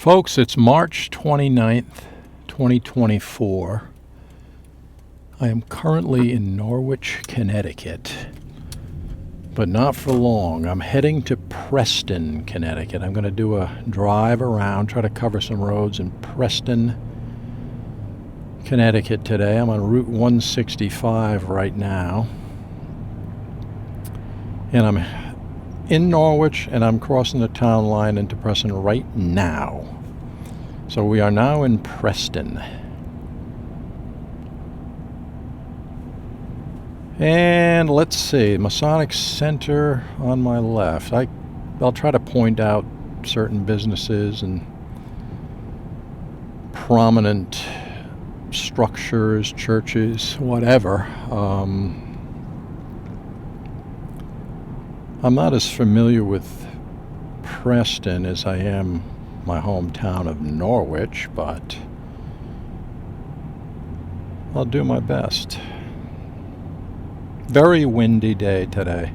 Folks, it's March 29th, 2024. I am currently in Norwich, Connecticut, but not for long. I'm heading to Preston, Connecticut. I'm going to do a drive around, try to cover some roads in Preston, Connecticut today. I'm on Route 165 right now, and I'm in Norwich, and I'm crossing the town line into Preston right now. So we are now in Preston. And let's see, Masonic Center on my left. I'll try to point out certain businesses and prominent structures, churches, whatever. I'm not as familiar with Preston as I am my hometown of Norwich, but I'll do my best. Very windy day today.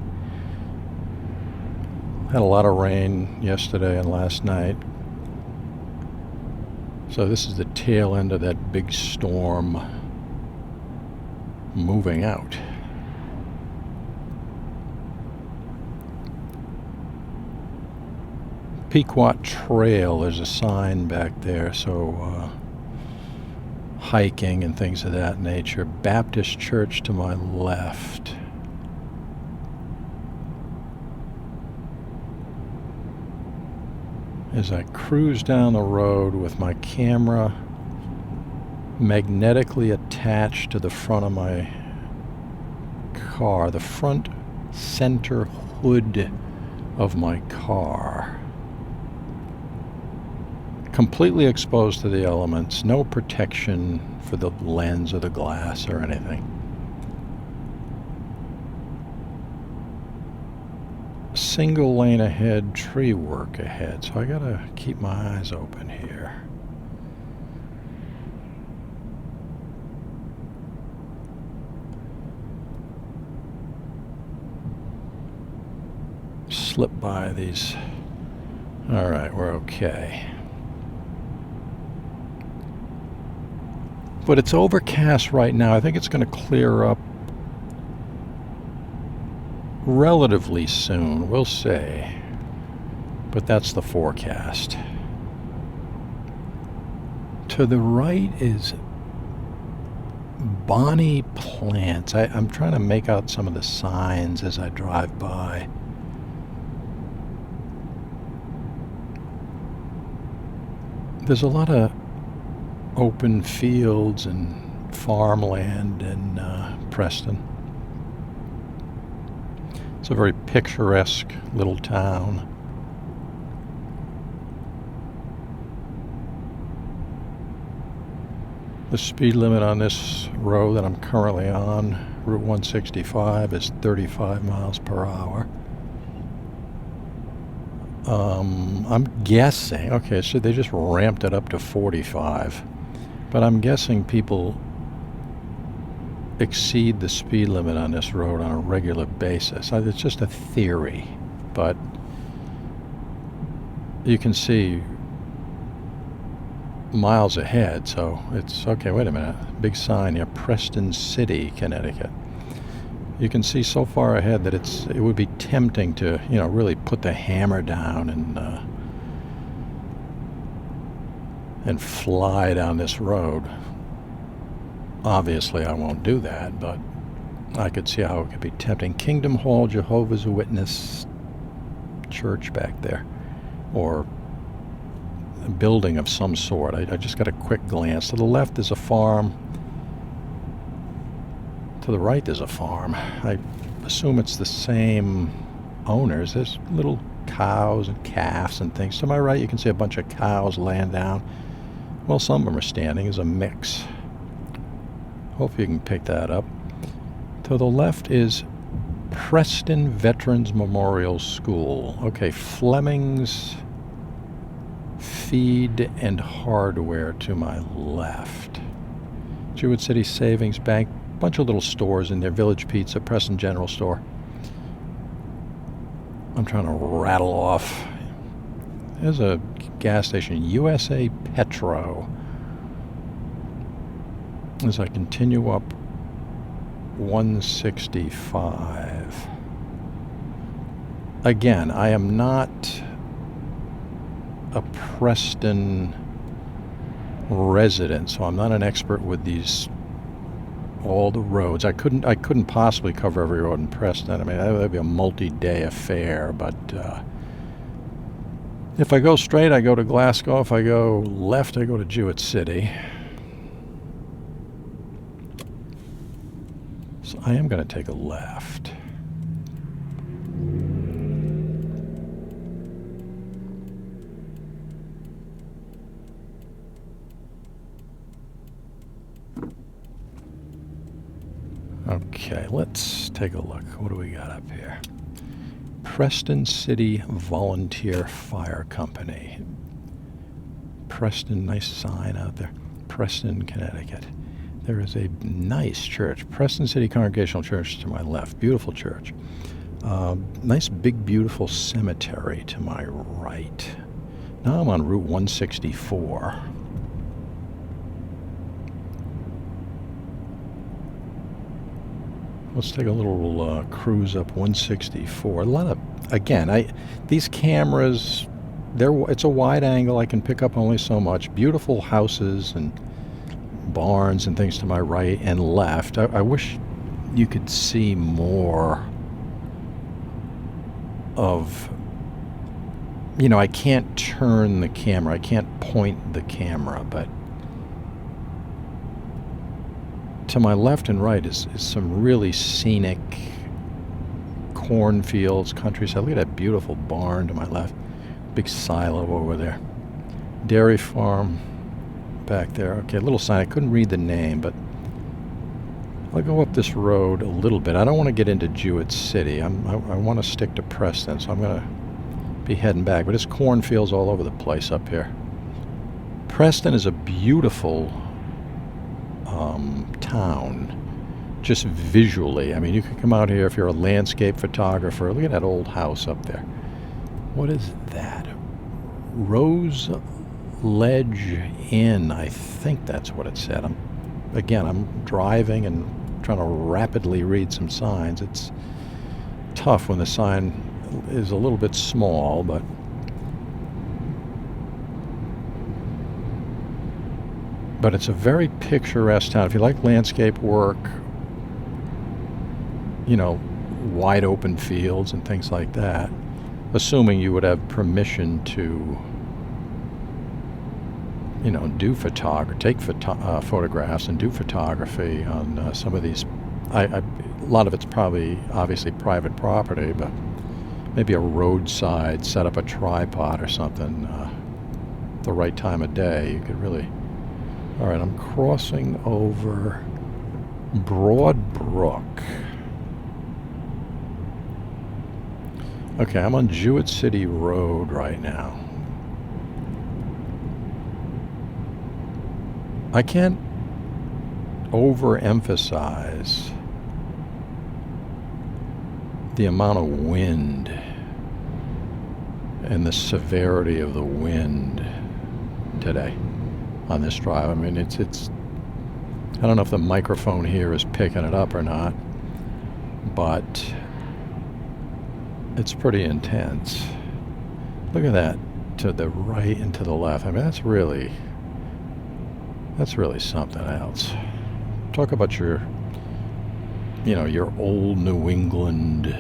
Had a lot of rain yesterday and last night. So this is the tail end of that big storm moving out. Pequot Trail, there's a sign back there, so hiking and things of that nature. Baptist Church to my left. As I cruise down the road with my camera magnetically attached to the front of my car, the front center hood of my car. Completely exposed to the elements, no protection for the lens or the glass or anything. Single lane ahead, tree work ahead, so I gotta keep my eyes open here. Slip by these. All right, we're okay. But it's overcast right now. I think it's going to clear up relatively soon. We'll see. But that's the forecast. To the right is Bonnie Plants. I'm trying to make out some of the signs as I drive by. There's a lot of open fields and farmland in Preston. It's a very picturesque little town. The speed limit on this road that I'm currently on, Route 165, is 35 miles per hour. I'm guessing, okay, so they just ramped it up to 45. But I'm guessing people exceed the speed limit on this road on a regular basis. It's just a theory, but you can see miles ahead, so it's okay. Wait a minute, big sign here, Preston City, Connecticut. You can see so far ahead that it would be tempting to, really put the hammer down and fly down this road. Obviously, I won't do that, but I could see how it could be tempting. Kingdom Hall, Jehovah's Witness church back there, or a building of some sort. I just got a quick glance. To the left is a farm. To the right is a farm. I assume it's the same owners. There's little cows and calves and things. To my right, you can see a bunch of cows laying down. Well, some of them are standing as a mix. Hope you can pick that up. To the left is Preston Veterans Memorial School. Okay, Fleming's Feed and Hardware to my left. Jewett City Savings Bank. Bunch of little stores in there. Village Pizza, Preston General Store. I'm trying to rattle off There's a gas station, USA Petro. As I continue up 165. Again, I am not a Preston resident, so I'm not an expert with all the roads. I couldn't possibly cover every road in Preston. I mean, that would be a multi-day affair, but if I go straight, I go to Glasgow. If I go left, I go to Jewett City. So I am going to take a left. Okay, let's take a look. What do we got up here? Preston City Volunteer Fire Company. Preston, nice sign out there. Preston, Connecticut. There is a nice church, Preston City Congregational Church to my left. Beautiful church. Nice big beautiful cemetery to my right. Now I'm on Route 164. Let's take a little cruise up 164. A lot of, again, these cameras, it's a wide angle. I can pick up only so much. Beautiful houses and barns and things to my right and left. I wish you could see more of, I can't turn the camera. I can't point the camera, but to my left and right is some really scenic cornfields, countryside. Look at that beautiful barn to my left. Big silo over there. Dairy farm back there. Okay, a little sign. I couldn't read the name, but I'll go up this road a little bit. I don't want to get into Jewett City. I want to stick to Preston, so I'm going to be heading back. But it's cornfields all over the place up here. Preston is a beautiful town, just visually. I mean, you could come out here if you're a landscape photographer. Look at that old house up there. What is that? Rose Ledge Inn. I think that's what it said. I'm driving and trying to rapidly read some signs. It's tough when the sign is a little bit small, but it's a very picturesque town. If you like landscape work, wide open fields and things like that, assuming you would have permission to, do take photographs and do photography on some of these. A lot of it's probably obviously private property, but maybe a roadside, set up a tripod or something at the right time of day. You could really. All right, I'm crossing over Broadbrook. Okay, I'm on Jewett City Road right now. I can't overemphasize the amount of wind and the severity of the wind today on this drive. I mean, it's I don't know if the microphone here is picking it up or not, but it's pretty intense. Look at that to the right and to the left. I mean, that's really something else. Talk about your old New England,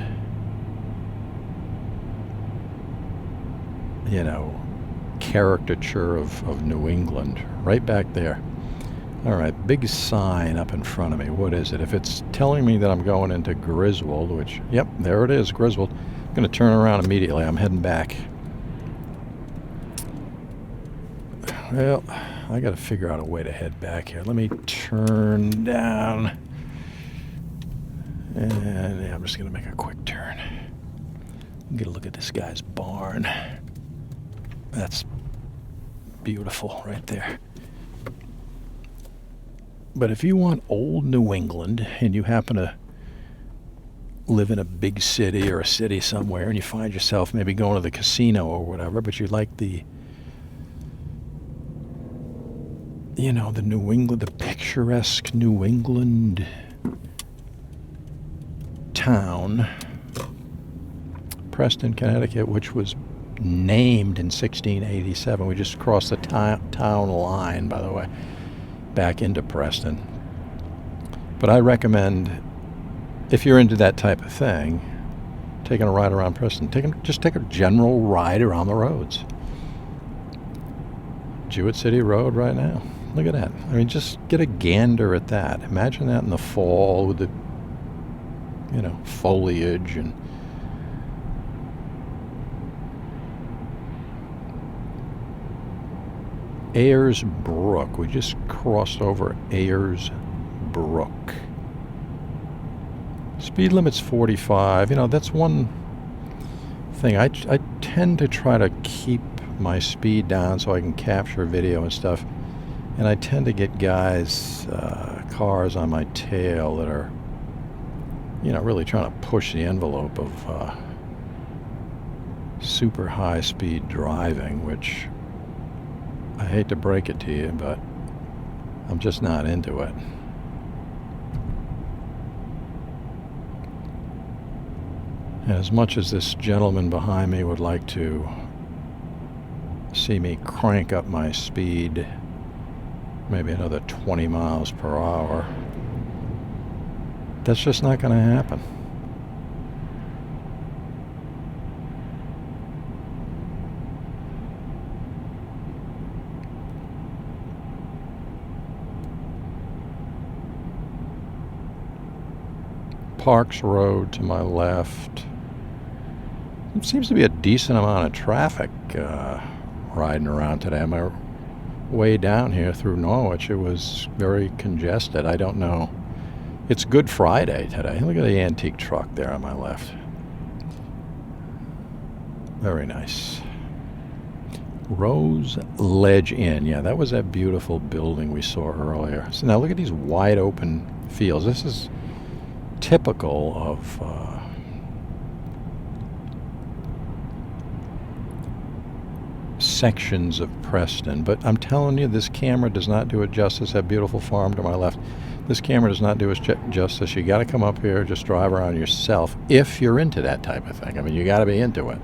caricature of New England right back there. All right, big sign up in front of me. What is it? If it's telling me that I'm going into Griswold, which, yep, there it is, Griswold, I'm going to turn around immediately. I'm heading back. Well, I got to figure out a way to head back here. Let me turn down. And yeah, I'm just going to make a quick turn. Get a look at this guy's barn. That's beautiful right there. But if you want old New England and you happen to live in a big city or a city somewhere and you find yourself maybe going to the casino or whatever, but you like the, you know, the New England, the picturesque New England town, Preston, Connecticut, which was named in 1687. We just crossed the town line, by the way, back into Preston. But I recommend, if you're into that type of thing, taking a ride around Preston. Just take a general ride around the roads. Jewett City Road right now. Look at that. I mean, just get a gander at that. Imagine that in the fall with the, you know, foliage and Ayers Brook. We just crossed over Ayers Brook. Speed limit's 45. You know, that's one thing. I tend to try to keep my speed down so I can capture video and stuff. And I tend to get guys, cars on my tail that are, you know, really trying to push the envelope of super high speed driving, which I hate to break it to you, but I'm just not into it. And as much as this gentleman behind me would like to see me crank up my speed maybe another 20 miles per hour, that's just not going to happen. Parks Road to my left. It seems to be a decent amount of traffic riding around today. On my way down here through Norwich, it was very congested. I don't know. It's Good Friday today. Look at the antique truck there on my left. Very nice. Rose Ledge Inn. Yeah, that was that beautiful building we saw earlier. So now look at these wide open fields. This is typical of sections of Preston, but I'm telling you, this camera does not do it justice. That beautiful farm to my left, this camera does not do it justice. You got to come up here, just drive around yourself if you're into that type of thing. I mean, you got to be into it.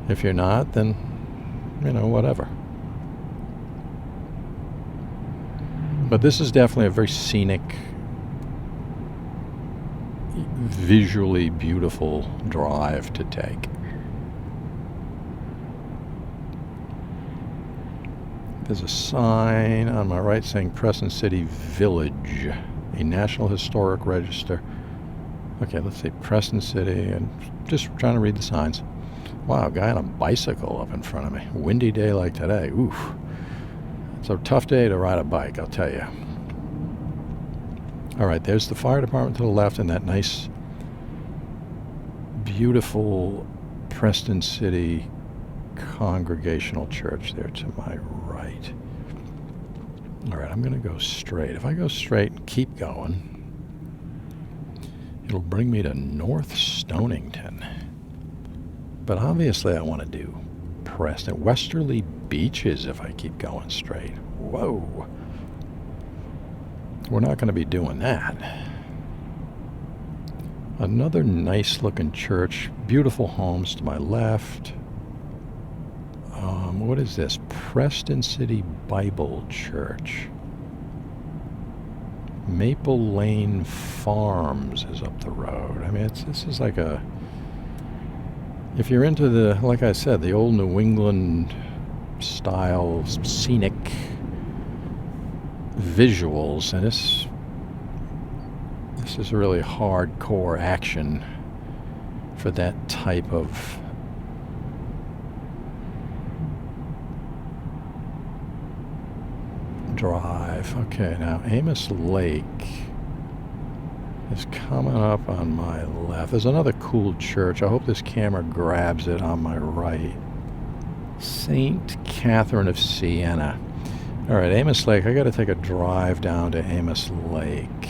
If you're not, then, you know, whatever. But this is definitely a very scenic, visually beautiful drive to take. There's a sign on my right saying Preston City Village, a National Historic Register. Okay, let's see, Preston City, and just trying to read the signs. Wow, guy on a bicycle up in front of me. Windy day like today. Oof. It's a tough day to ride a bike, I'll tell you. All right, there's the fire department to the left and that nice, beautiful Preston City Congregational Church there to my right. All right, I'm going to go straight. If I go straight and keep going, it'll bring me to North Stonington. But obviously I want to do Preston. Westerly Beaches if I keep going straight. Whoa. We're not going to be doing that. Another nice looking church. Beautiful homes to my left. What is this? Preston City Bible Church. Maple Lane Farms is up the road. I mean, this is like a... If you're into the, like I said, the old New England style scenic visuals, and this is really hardcore action for that type of drive. Okay, now Amos Lake is coming up on my left. There's another cool church. I hope this camera grabs it on my right. St. Catherine of Siena. All right, Amos Lake. I got to take a drive down to Amos Lake.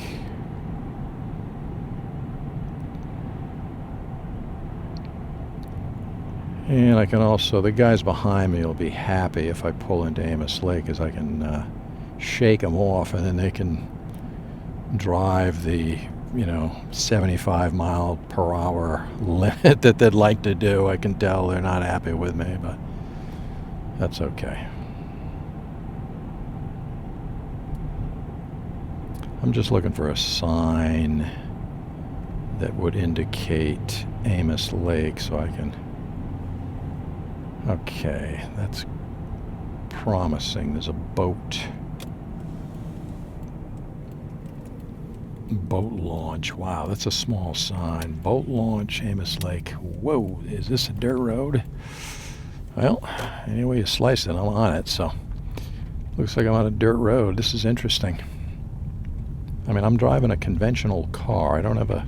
And I can also, the guys behind me will be happy if I pull into Amos Lake, as I can shake them off, and then they can drive the 75 mile per hour limit that they'd like to do. I can tell they're not happy with me, but that's okay. I'm just looking for a sign that would indicate Amos Lake so I can... Okay, that's promising. There's a boat launch. Wow, that's a small sign. Boat launch, Amos Lake. Whoa, is this a dirt road? Well, any way you slice it, I'm on it, so looks like I'm on a dirt road. This is interesting. I mean, I'm driving a conventional car. I don't have an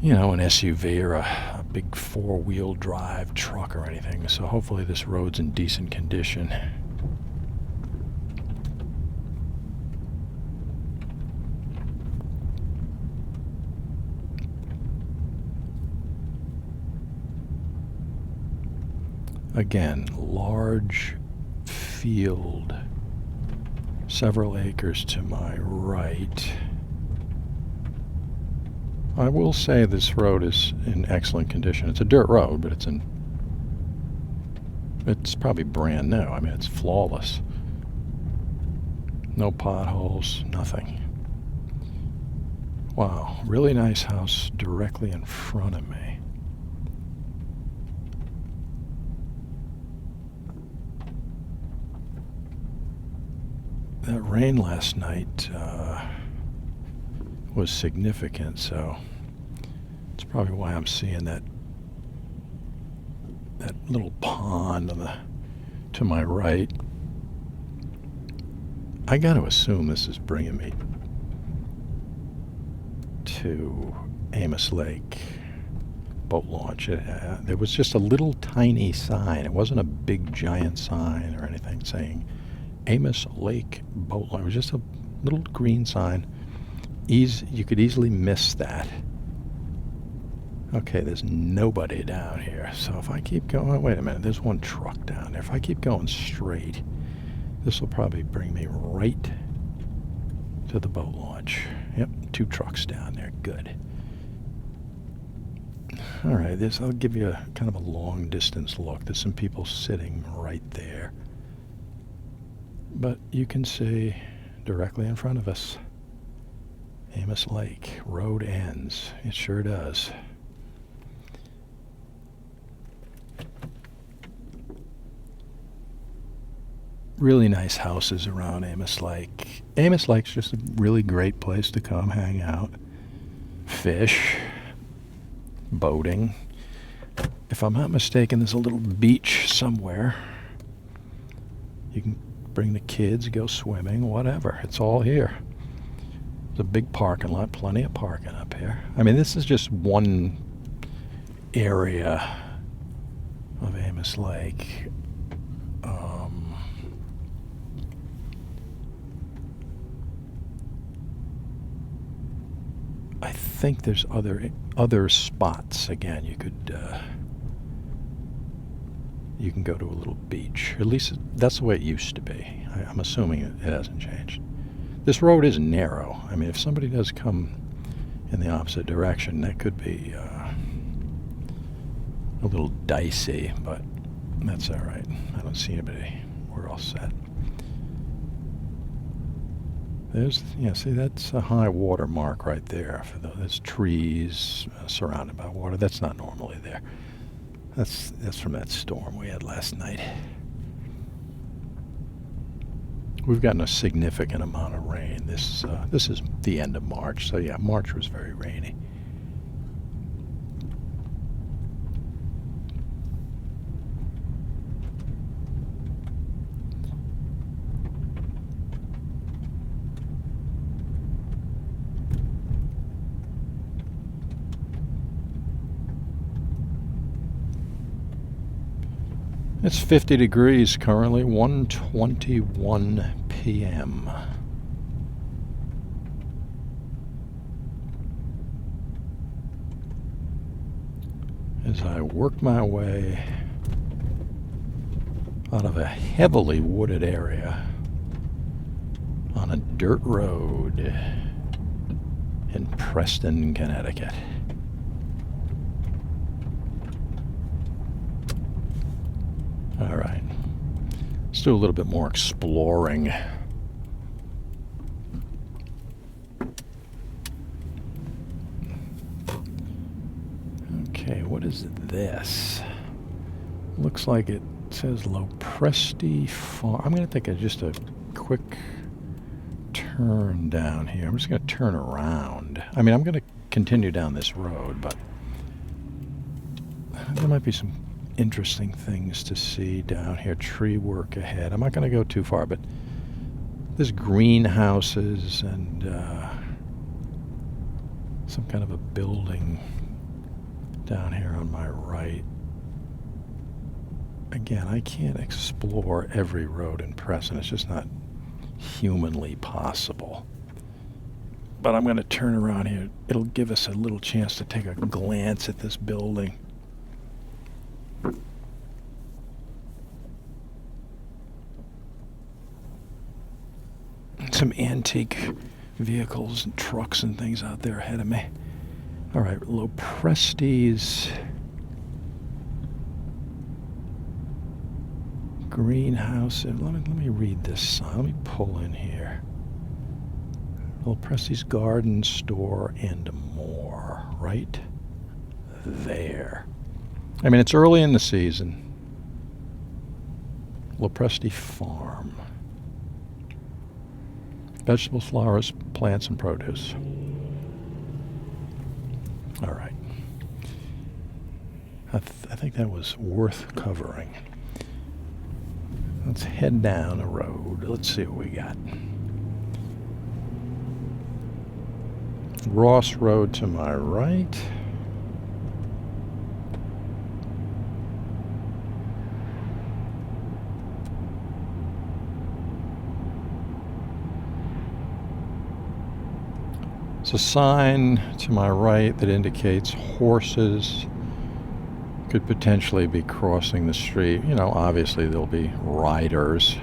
SUV or a big four-wheel drive truck or anything, so hopefully this road's in decent condition. Again, large field, several acres to my right. I will say this road is in excellent condition. It's a dirt road, but it's probably brand new. I mean, it's flawless. No potholes, nothing. Wow, really nice house directly in front of me. That rain last night was significant, so it's probably why I'm seeing that little pond to my right. I got to assume this is bringing me to Amos Lake boat launch. There was just a little tiny sign. It wasn't a big giant sign or anything saying Amos Lake boat launch. It was just a little green sign. You could easily miss that. Okay, there's nobody down here. So if I keep going, wait a minute, there's one truck down there. If I keep going straight, this will probably bring me right to the boat launch. Yep, 2 trucks down there. Good. All right, I'll give you a kind of a long distance look. There's some people sitting right there. But you can see directly in front of us, Amos Lake. Road ends. It sure does. Really nice houses around Amos Lake. Amos Lake's just a really great place to come hang out, fish, boating. If I'm not mistaken, there's a little beach somewhere. You can bring the kids, go swimming, whatever. It's all here. There's a big parking lot, plenty of parking up here. I mean, this is just one area of Amos Lake. I think there's other spots. Again, you can go to a little beach. At least that's the way it used to be. I'm assuming it hasn't changed. This road is narrow. I mean, if somebody does come in the opposite direction, that could be a little dicey, but that's all right. I don't see anybody. We're all set. See, that's a high water mark right there. There's trees surrounded by water. That's not normally there. That's from that storm we had last night. We've gotten a significant amount of rain. This is the end of March, so yeah, March was very rainy. It's 50 degrees currently, 1:21 p.m. as I work my way out of a heavily wooded area on a dirt road in Preston, Connecticut. All right, let's do a little bit more exploring. Okay, what is this? Looks like it says Lopresti Farm. I'm going to take just a quick turn down here. I'm just going to turn around. I mean, I'm going to continue down this road, but there might be some interesting things to see down here. Tree work ahead. I'm not going to go too far, but there's greenhouses and some kind of a building down here on my right. Again, I can't explore every road in Preston. It's just not humanly possible. But I'm going to turn around here. It'll give us a little chance to take a glance at this building. Some antique vehicles and trucks and things out there ahead of me. All right, Lopresti's greenhouse. Let me read this sign. Let me pull in here. Lopresti's garden store and more. Right there. I mean, it's early in the season. Lopresti Farm. Vegetables, flowers, plants, and produce. All right. I think that was worth covering. Let's head down the road. Let's see what we got. Ross Road to my right. It's a sign to my right that indicates horses could potentially be crossing the street. You know, obviously there'll be riders.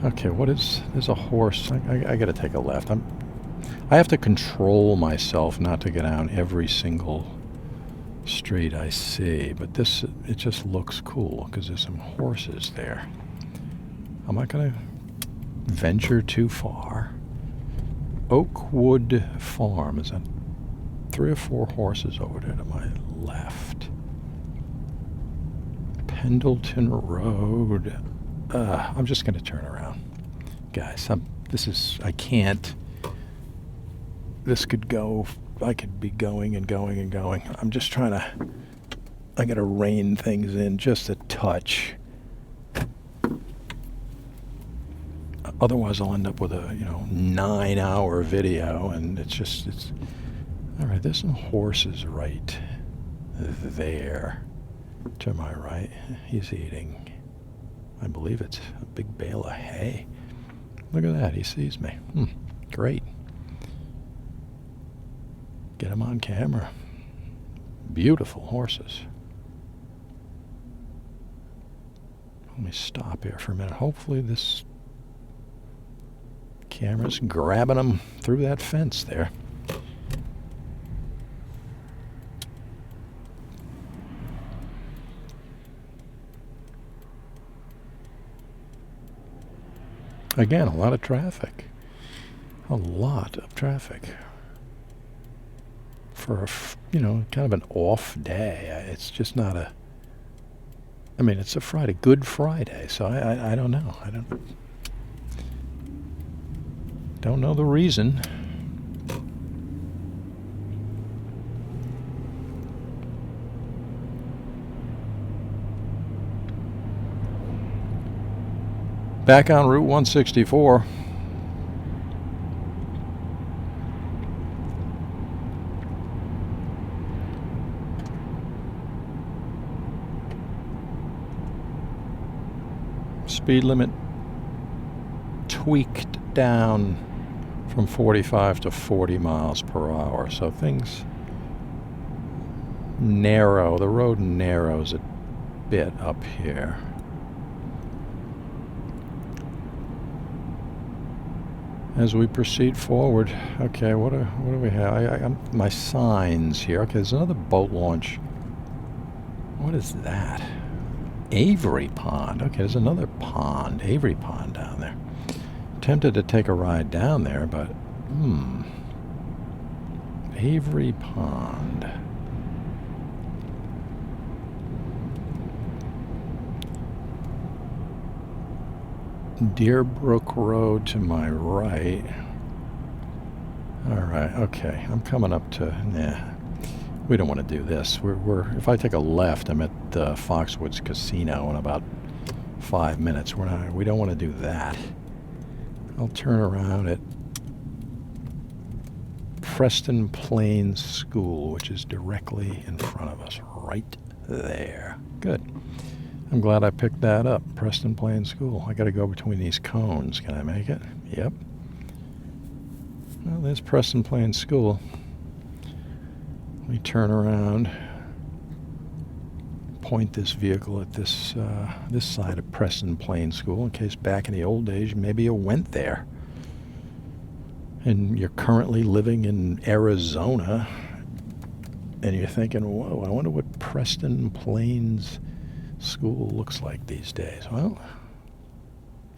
Okay, there's a horse. I got to take a left. I have to control myself not to get down every single street I see, but it just looks cool because there's some horses there. I'm not going to venture too far. Oakwood Farm. Is that 3 or 4 horses over there to my left? Pendleton Road. I'm just going to turn around. Guys, I can't. This could go, I could be going and going and going. I'm just trying to, I got to rein things in just a touch. Otherwise, I'll end up with a 9-hour video, and it's all right. There's some horses right there to my right. He's eating, I believe it's a big bale of hay. Look at that. He sees me. Great. Get him on camera. Beautiful horses. Let me stop here for a minute. Hopefully this camera's grabbing them through that fence there. Again, a lot of traffic. A lot of traffic. For a, kind of an off day. It's just not it's a Friday, Good Friday, so I don't know. I don't know the reason. Back on Route 164. Speed limit tweaked down from 45 to 40 miles per hour. So things narrow. The road narrows a bit up here. As we proceed forward, okay, what do we have? My signs here. Okay, there's another boat launch. What is that? Avery Pond. Okay, there's another pond, Avery Pond down there. Tempted to take a ride down there, but Avery Pond. Deerbrook Road to my right. All right, okay. I'm coming up to. We don't want to do this. We're. If I take a left, I'm at Foxwoods Casino in about 5 minutes. We don't want to do that. I'll turn around at Preston Plains School, which is directly in front of us, right there. Good. I'm glad I picked that up. Preston Plains School. I got to go between these cones. Can I make it? Yep. Well, there's Preston Plains School. Let me turn around, point this vehicle at this side of Preston Plains School, in case back in the old days maybe you went there. And you're currently living in Arizona, and you're thinking, whoa, I wonder what Preston Plains School looks like these days. Well,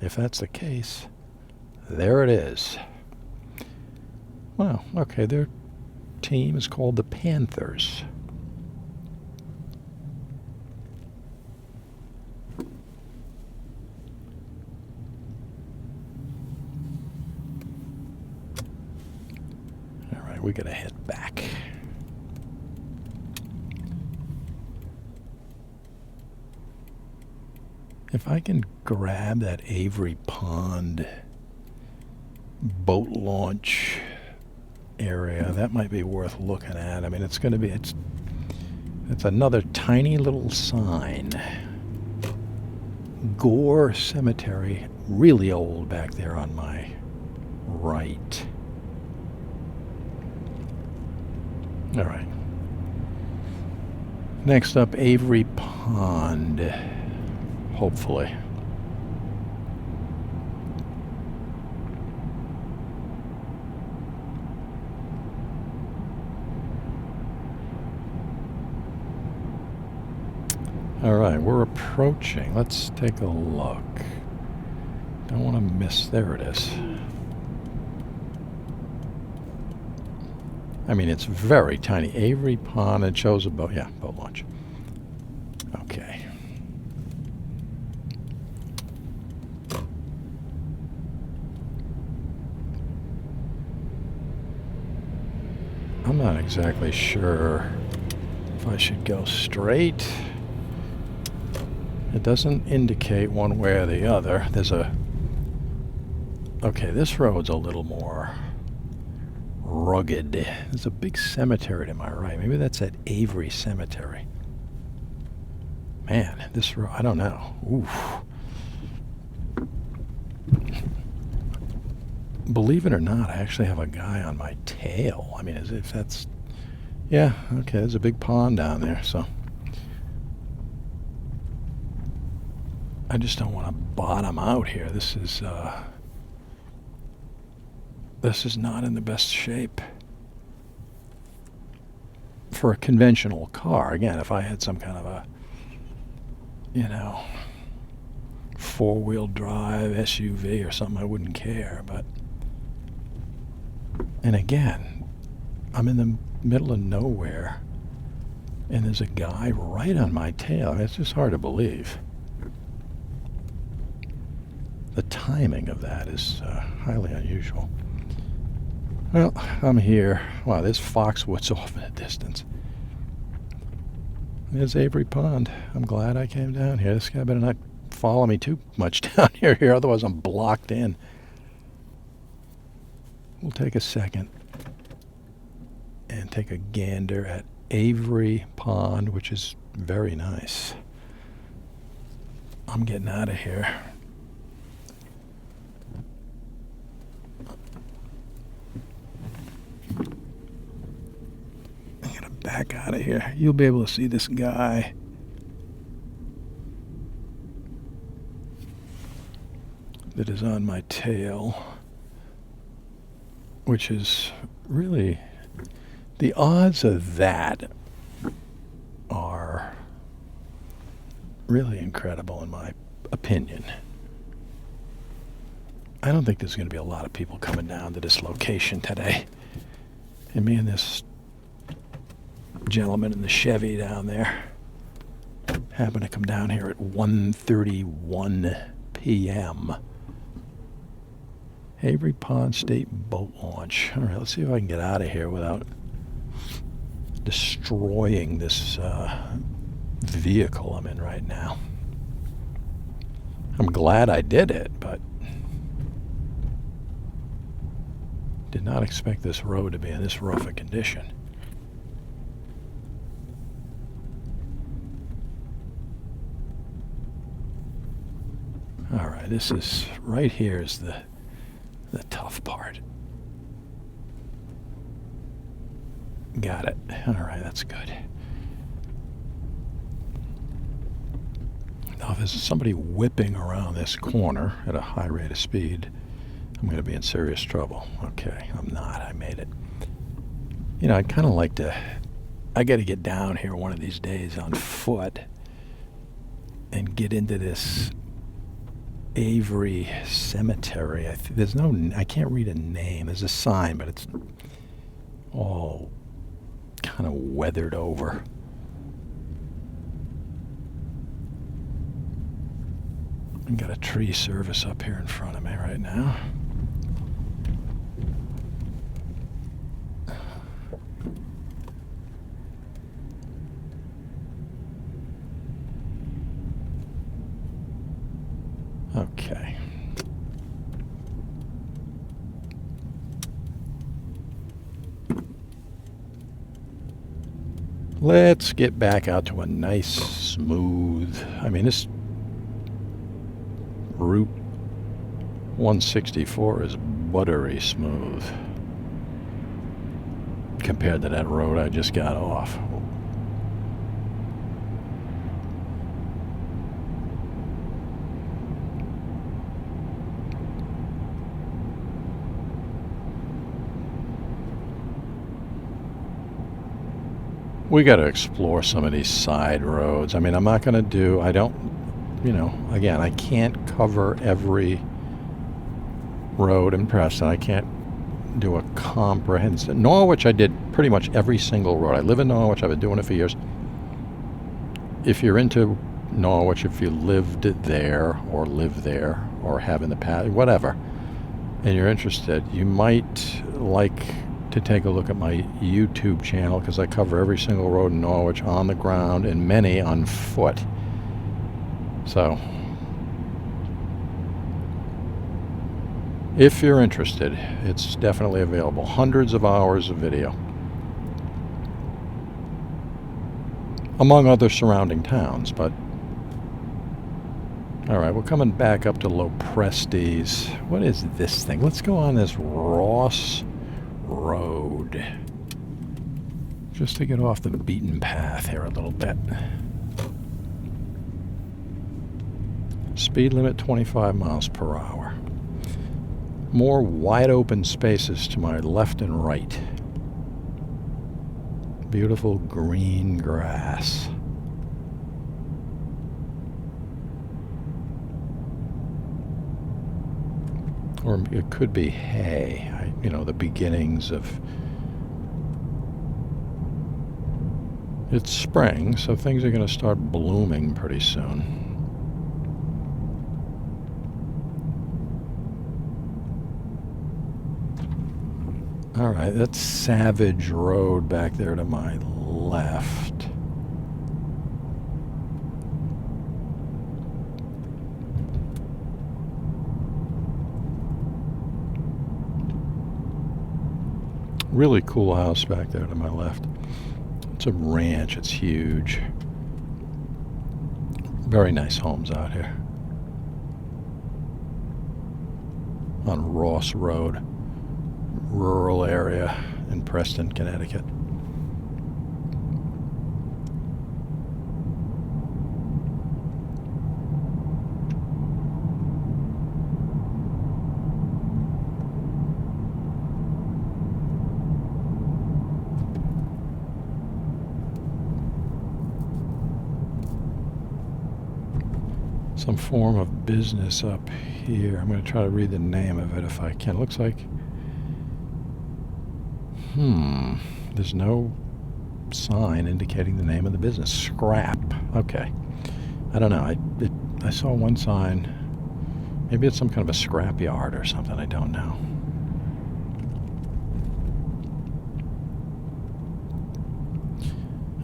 if that's the case, there it is. Wow, okay, their team is called the Panthers. All right, we gotta head back. If I can grab that Avery Pond boat launch area, that might be worth looking at. I mean, it's another tiny little sign. Gore Cemetery, really old back there on my right. All right. Next up, Avery Pond. Hopefully. All right, we're approaching. Let's take a look. Don't want to miss. There it is. I mean, it's very tiny. Avery Pond. It shows a boat. Yeah, boat launch. Okay. I'm not exactly sure if I should go straight. It doesn't indicate one way or the other. Okay, this road's a little more rugged. There's a big cemetery to my right. Maybe that's at Avery Cemetery. Man, this road, I don't know. Oof. Believe it or not, I actually have a guy on my tail. I mean, as if that's... Yeah, okay, there's a big pond down there, so... I just don't want to bottom out here. This is not in the best shape for a conventional car. Again, if I had some kind of a, four-wheel drive SUV or something, I wouldn't care. But, and again, I'm in the middle of nowhere, and there's a guy right on my tail. I mean, it's just hard to believe. The timing of that is highly unusual. Well, I'm here. Wow, there's Foxwoods off in the distance. There's Avery Pond. I'm glad I came down here. This guy better not follow me too much down here, otherwise I'm blocked in. We'll take a second and take a gander at Avery Pond, which is very nice. I'm getting out of here. back out of here. You'll be able to see this guy. That is on my tail, which is really, the odds of that are really incredible in my opinion. I don't think there's going to be a lot of people coming down to this location today. And me and this gentleman in the Chevy down there happened to come down here at 1:31 p.m. Avery Pond State Boat Launch. All right, let's see if I can get out of here without destroying this vehicle I'm in right now. I'm glad I did it, but did not expect this road to be in this rough a condition. All right, this is, right here is the tough part. Got it. All right, that's good. Now, if there's somebody whipping around this corner at a high rate of speed, I'm going to be in serious trouble. Okay, I'm not. I made it. You know, I'd kind of like to, I got to get down here one of these days on foot and get into this Avery Cemetery. There's no, I can't read a name. There's a sign, but it's all kind of weathered over. I got a tree service up here in front of me right now. Okay. Let's get back out to a nice, smooth, I mean, this Route 164 is buttery smooth compared to that road I just got off. We got to explore some of these side roads. I mean, I'm not going to do, I don't, you know, again, I can't cover every road in Preston. I can't do a comprehensive. Norwich, I did pretty much every single road. I live in Norwich. I've been doing it for years. If you're into Norwich, if you lived there or live there or have in the past, whatever, and you're interested, you might like to take a look at my YouTube channel because I cover every single road in Norwich on the ground and many on foot. So, if you're interested, it's definitely available. Hundreds of hours of video. Among other surrounding towns, but... Alright, we're coming back up to Loprestes. What is this thing? Let's go on this Ross Road. Just to get off the beaten path here a little bit. Speed limit 25 miles per hour. More wide open spaces to my left and right. Beautiful green grass. Or it could be hay. You know, the beginnings of... It's spring, so things are going to start blooming pretty soon. All right, that's Savage Road back there to my left. Really cool house back there to my left. It's a ranch. It's huge. Very nice homes out here. On Ross Road. Rural area in Preston, Connecticut. some form of business up here. I'm going to try to read the name of it if I can. It looks like... There's no sign indicating the name of the business. Scrap. Okay. I don't know. I saw one sign. Maybe it's some kind of a scrap yard or something. I don't know.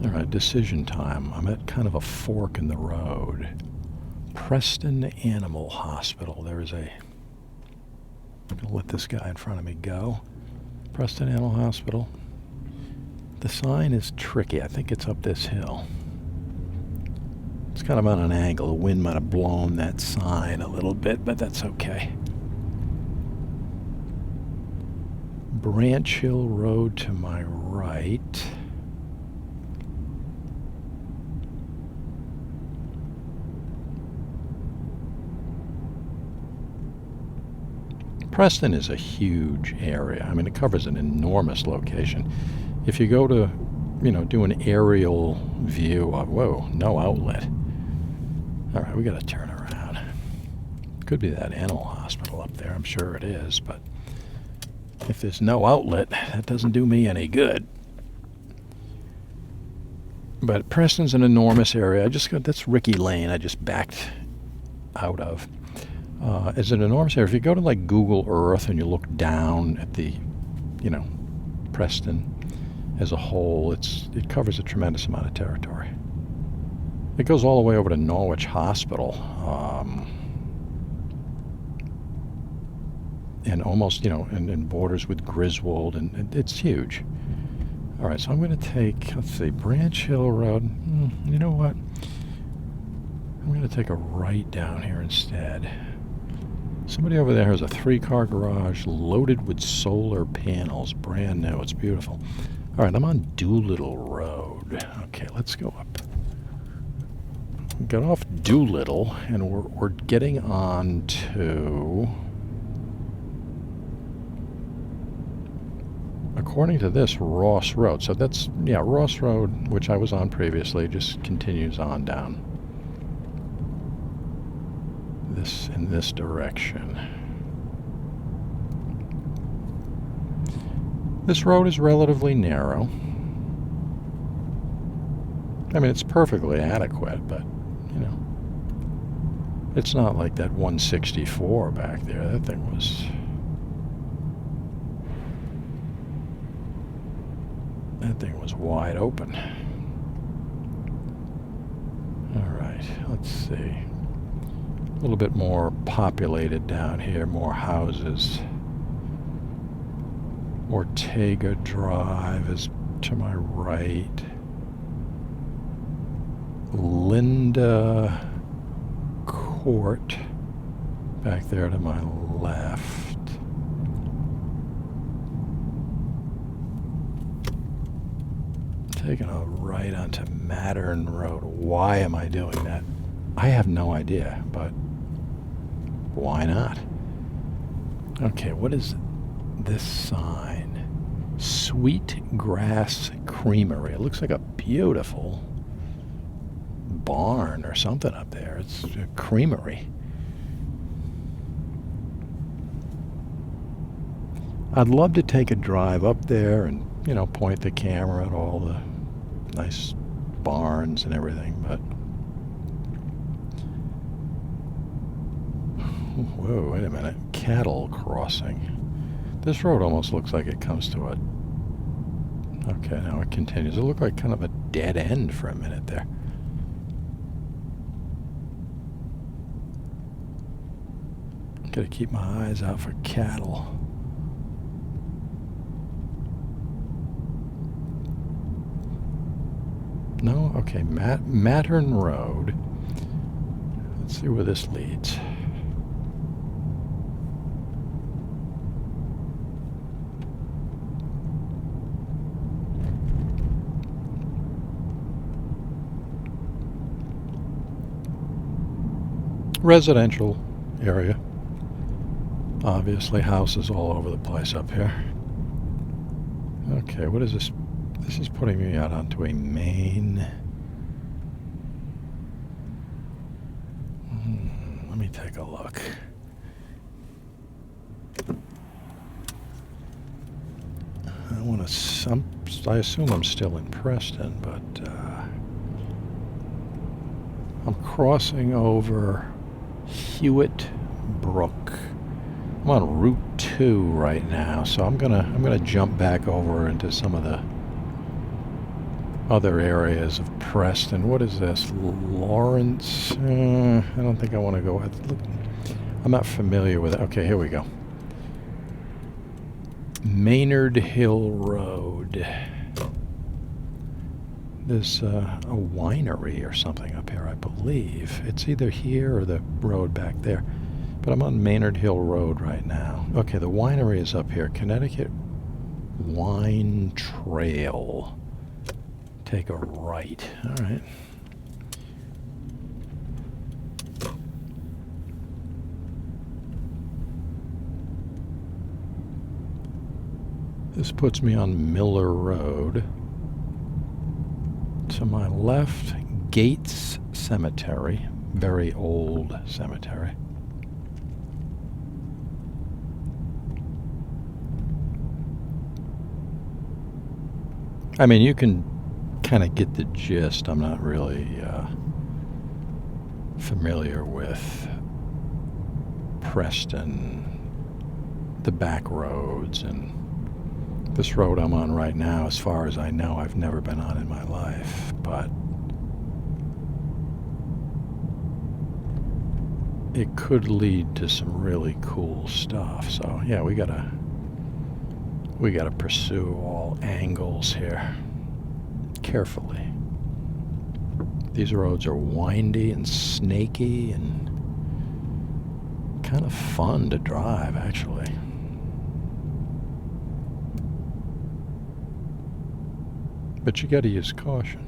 All right, decision time. I'm at kind of a fork in the road. Preston Animal Hospital. There is a... I'm going to let this guy in front of me go. Preston Animal Hospital. The sign is tricky. I think it's up this hill. It's kind of on an angle. The wind might have blown that sign a little bit, but that's okay. Branch Hill Road to my right. Preston is a huge area. I mean, it covers an enormous location. If you go to, do an aerial view of, whoa, no outlet. All right, we got to turn around. Could be that animal hospital up there. I'm sure it is, but if there's no outlet, that doesn't do me any good. But Preston's an enormous area. That's Ricky Lane I just backed out of. It's an enormous area. If you go to like Google Earth and you look down at the, Preston as a whole, it covers a tremendous amount of territory. It goes all the way over to Norwich Hospital, and almost, and borders with Griswold, and it's huge. All right, so I'm going to take, let's see, Branch Hill Road. You know what? I'm going to take a right down here instead. Somebody over there has a 3-car garage loaded with solar panels, brand new. It's beautiful. All right, I'm on Doolittle Road. Okay, let's go up. We got off Doolittle, and we're getting on to... According to this, Ross Road. So that's, Ross Road, which I was on previously, just continues on down in this direction. This road is relatively narrow. I mean, it's perfectly adequate, but, it's not like that 164 back there. That thing was wide open. All right, let's see. A little bit more populated down here, more houses. Ortega Drive is to my right. Linda Court back there to my left. Taking a right onto Mattern Road. Why am I doing that? I have no idea, but why not? Okay, what is this sign? Sweet Grass Creamery. It looks like a beautiful barn or something up there. It's a creamery. I'd love to take a drive up there and, point the camera at all the nice barns and everything, but whoa, wait a minute. Cattle crossing. This road almost looks like it comes to a... Okay, now it continues. It looked like kind of a dead end for a minute there. Gotta keep my eyes out for cattle. No? Okay, Mattern Road. Let's see where this leads. Residential area. Obviously, houses all over the place up here. Okay, what is this? This is putting me out onto a main... let me take a look. I assume I'm still in Preston, but I'm crossing over Hewitt Brook. I'm on Route 2 right now, so I'm gonna jump back over into some of the other areas of Preston. What is this? Lawrence? I don't think I want to go. Look, I'm not familiar with it. Okay, here we go. Maynard Hill Road. There's a winery or something up here, I believe. It's either here or the road back there. But I'm on Maynard Hill Road right now. Okay, the winery is up here. Connecticut Wine Trail. Take a right. All right. This puts me on Miller Road. To my left, Gates Cemetery. Very old cemetery. I mean, you can kind of get the gist. I'm not really familiar with Preston, the back roads, and this road I'm on right now, as far as I know, I've never been on in my life, but it could lead to some really cool stuff. So yeah, we gotta pursue all angles here carefully. These roads are windy and snaky and kind of fun to drive, actually. But you got to use caution.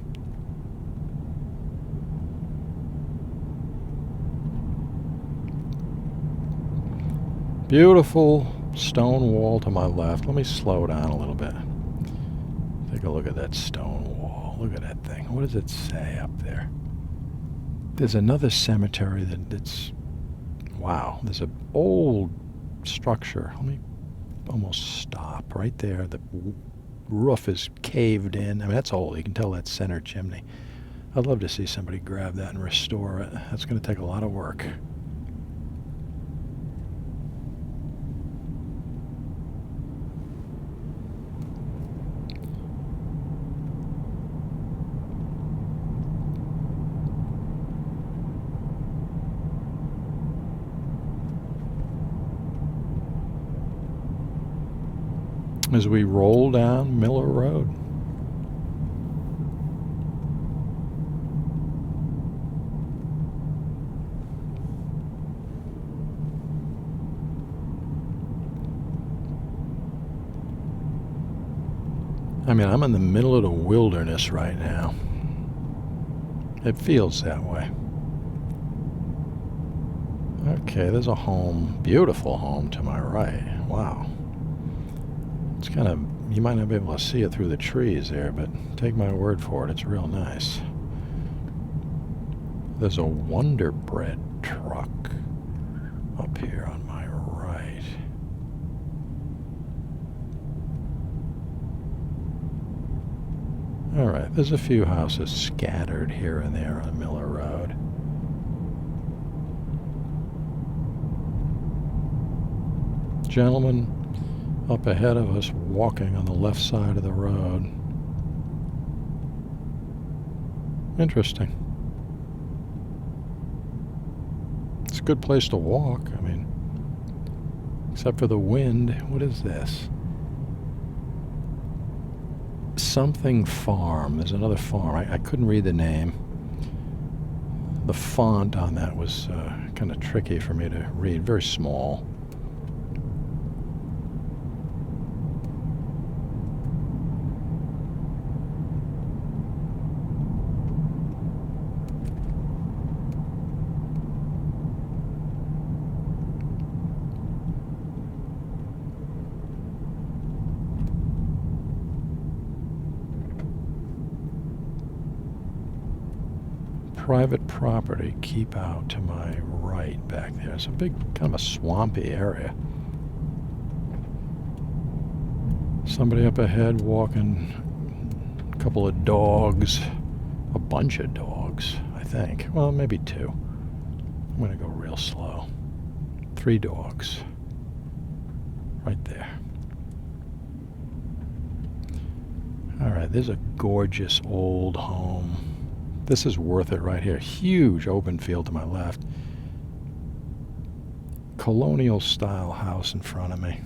Beautiful stone wall to my left. Let me slow down a little bit. Take a look at that stone wall. Look at that thing. What does it say up there? There's another cemetery that's... Wow. There's an old structure. Let me almost stop right there. The roof is caved in. I mean, that's old. You can tell that center chimney. I'd love to see somebody grab that and restore it. That's going to take a lot of work. As we roll down Miller Road. I mean, I'm in the middle of the wilderness right now. It feels that way. Okay, there's a home, beautiful home to my right. Wow. It's kind of, you might not be able to see it through the trees there, but take my word for it, it's real nice. There's a Wonder Bread truck up here on my right. All right, there's a few houses scattered here and there on Miller Road. Gentlemen up ahead of us walking on the left side of the road. Interesting. It's a good place to walk. I mean, except for the wind. What is this? Something Farm. There's another farm. I couldn't read the name. The font on that was kind of tricky for me to read. Very small. private property. Keep out to my right back there. It's a big, kind of a swampy area. Somebody up ahead walking, a couple of dogs, a bunch of dogs, I think. Well, maybe 2. I'm going to go real slow. 3 dogs. Right there. All right, there's a gorgeous old home. This is worth it right here. Huge open field to my left. Colonial style house in front of me.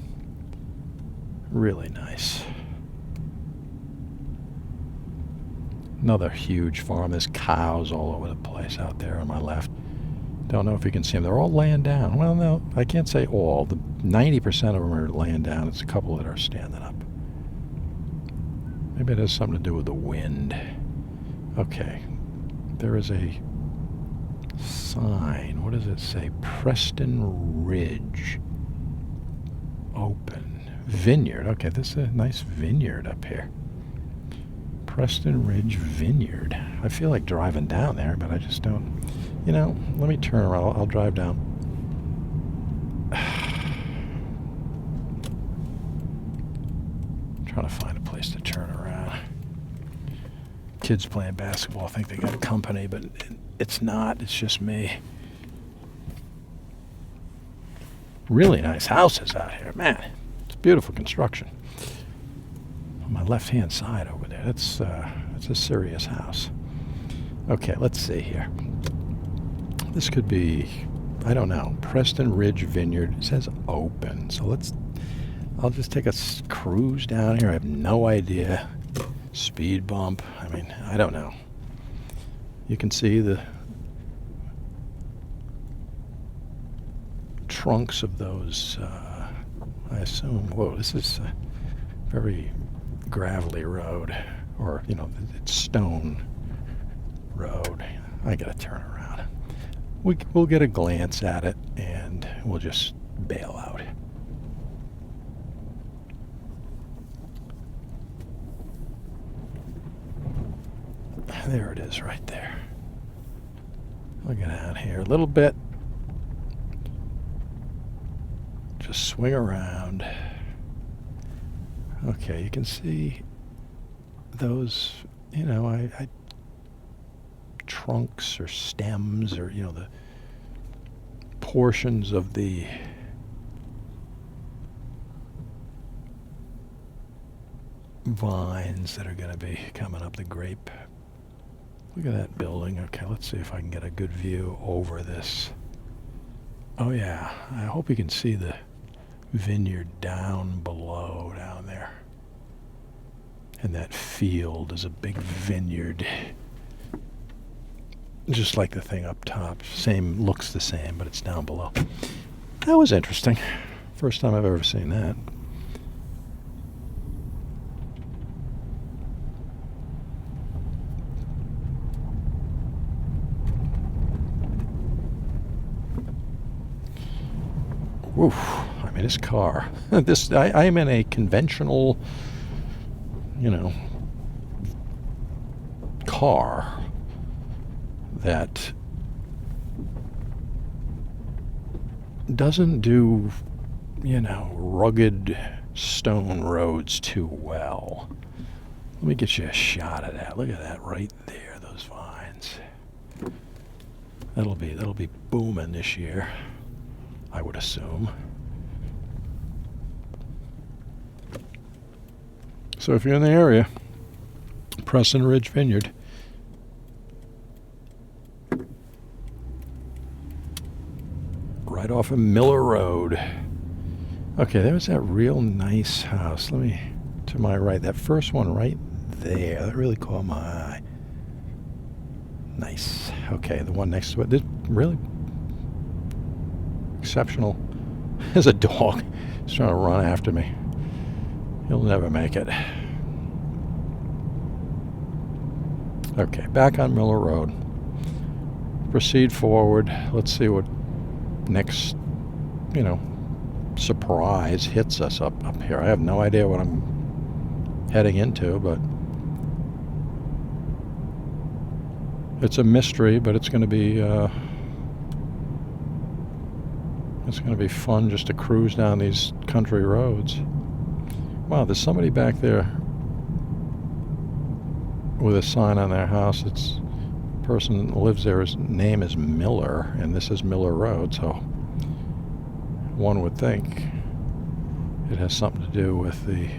Really nice. Another huge farm. There's cows all over the place out there on my left. Don't know if you can see them. They're all laying down. Well, no, I can't say all. 90% of them are laying down. It's a couple that are standing up. Maybe it has something to do with the wind. Okay. There is a sign. What does it say? Preston Ridge. Open. Vineyard. Okay, this is a nice vineyard up here. Preston Ridge Vineyard. I feel like driving down there, but I just don't. You know, let me turn around. I'll drive down. Trying to find a place to turn around. Kids playing basketball. I think they got company, but it's not. It's just me. Really nice houses out here, man. It's beautiful construction. On my left-hand side over there, that's a serious house. Okay, let's see here. This could be, I don't know, Preston Ridge Vineyard. It says open, so I'll just take a cruise down here. I have no idea. Speed bump. I mean, I don't know. You can see the trunks of those, I assume. Whoa, this is a very gravelly road. Or, you know, it's stone road. I gotta turn around. We'll get a glance at it, and we'll just bail out. There it is right there. Looking out here a little bit. Just swing around. Okay, you can see those, you know, I trunks or stems or, you know, the portions of the vines that are going to be coming up the grape. Look at that building. Okay, let's see if I can get a good view over this. Oh yeah, I hope you can see the vineyard down below, down there. And that field is a big vineyard. Just like the thing up top. Same, looks the same, but it's down below. That was interesting. First time I've ever seen that. Woof. I mean, this car. I am in a conventional, you know, car that doesn't do, you know, rugged stone roads too well. Let me get you a shot of that. Look at that right there, those vines. That'll be booming this year, I would assume. So if you're in the area, Preston Ridge Vineyard. Right off of Miller Road. Okay, there's that real nice house. Let me, to my right, that first one right there. That really caught my eye. Nice. Okay, the one next to it. This really exceptional. There's a dog. He's trying to run after me. He'll never make it. Okay, back on Miller Road. Proceed forward. Let's see what next, you know, surprise hits us up here. I have no idea what I'm heading into, but It's a mystery, but it's going to be fun just to cruise down these country roads. Wow, there's somebody back there with a sign on their house. It's the person that lives there. His name is Miller, and this is Miller Road, so one would think it has something to do with the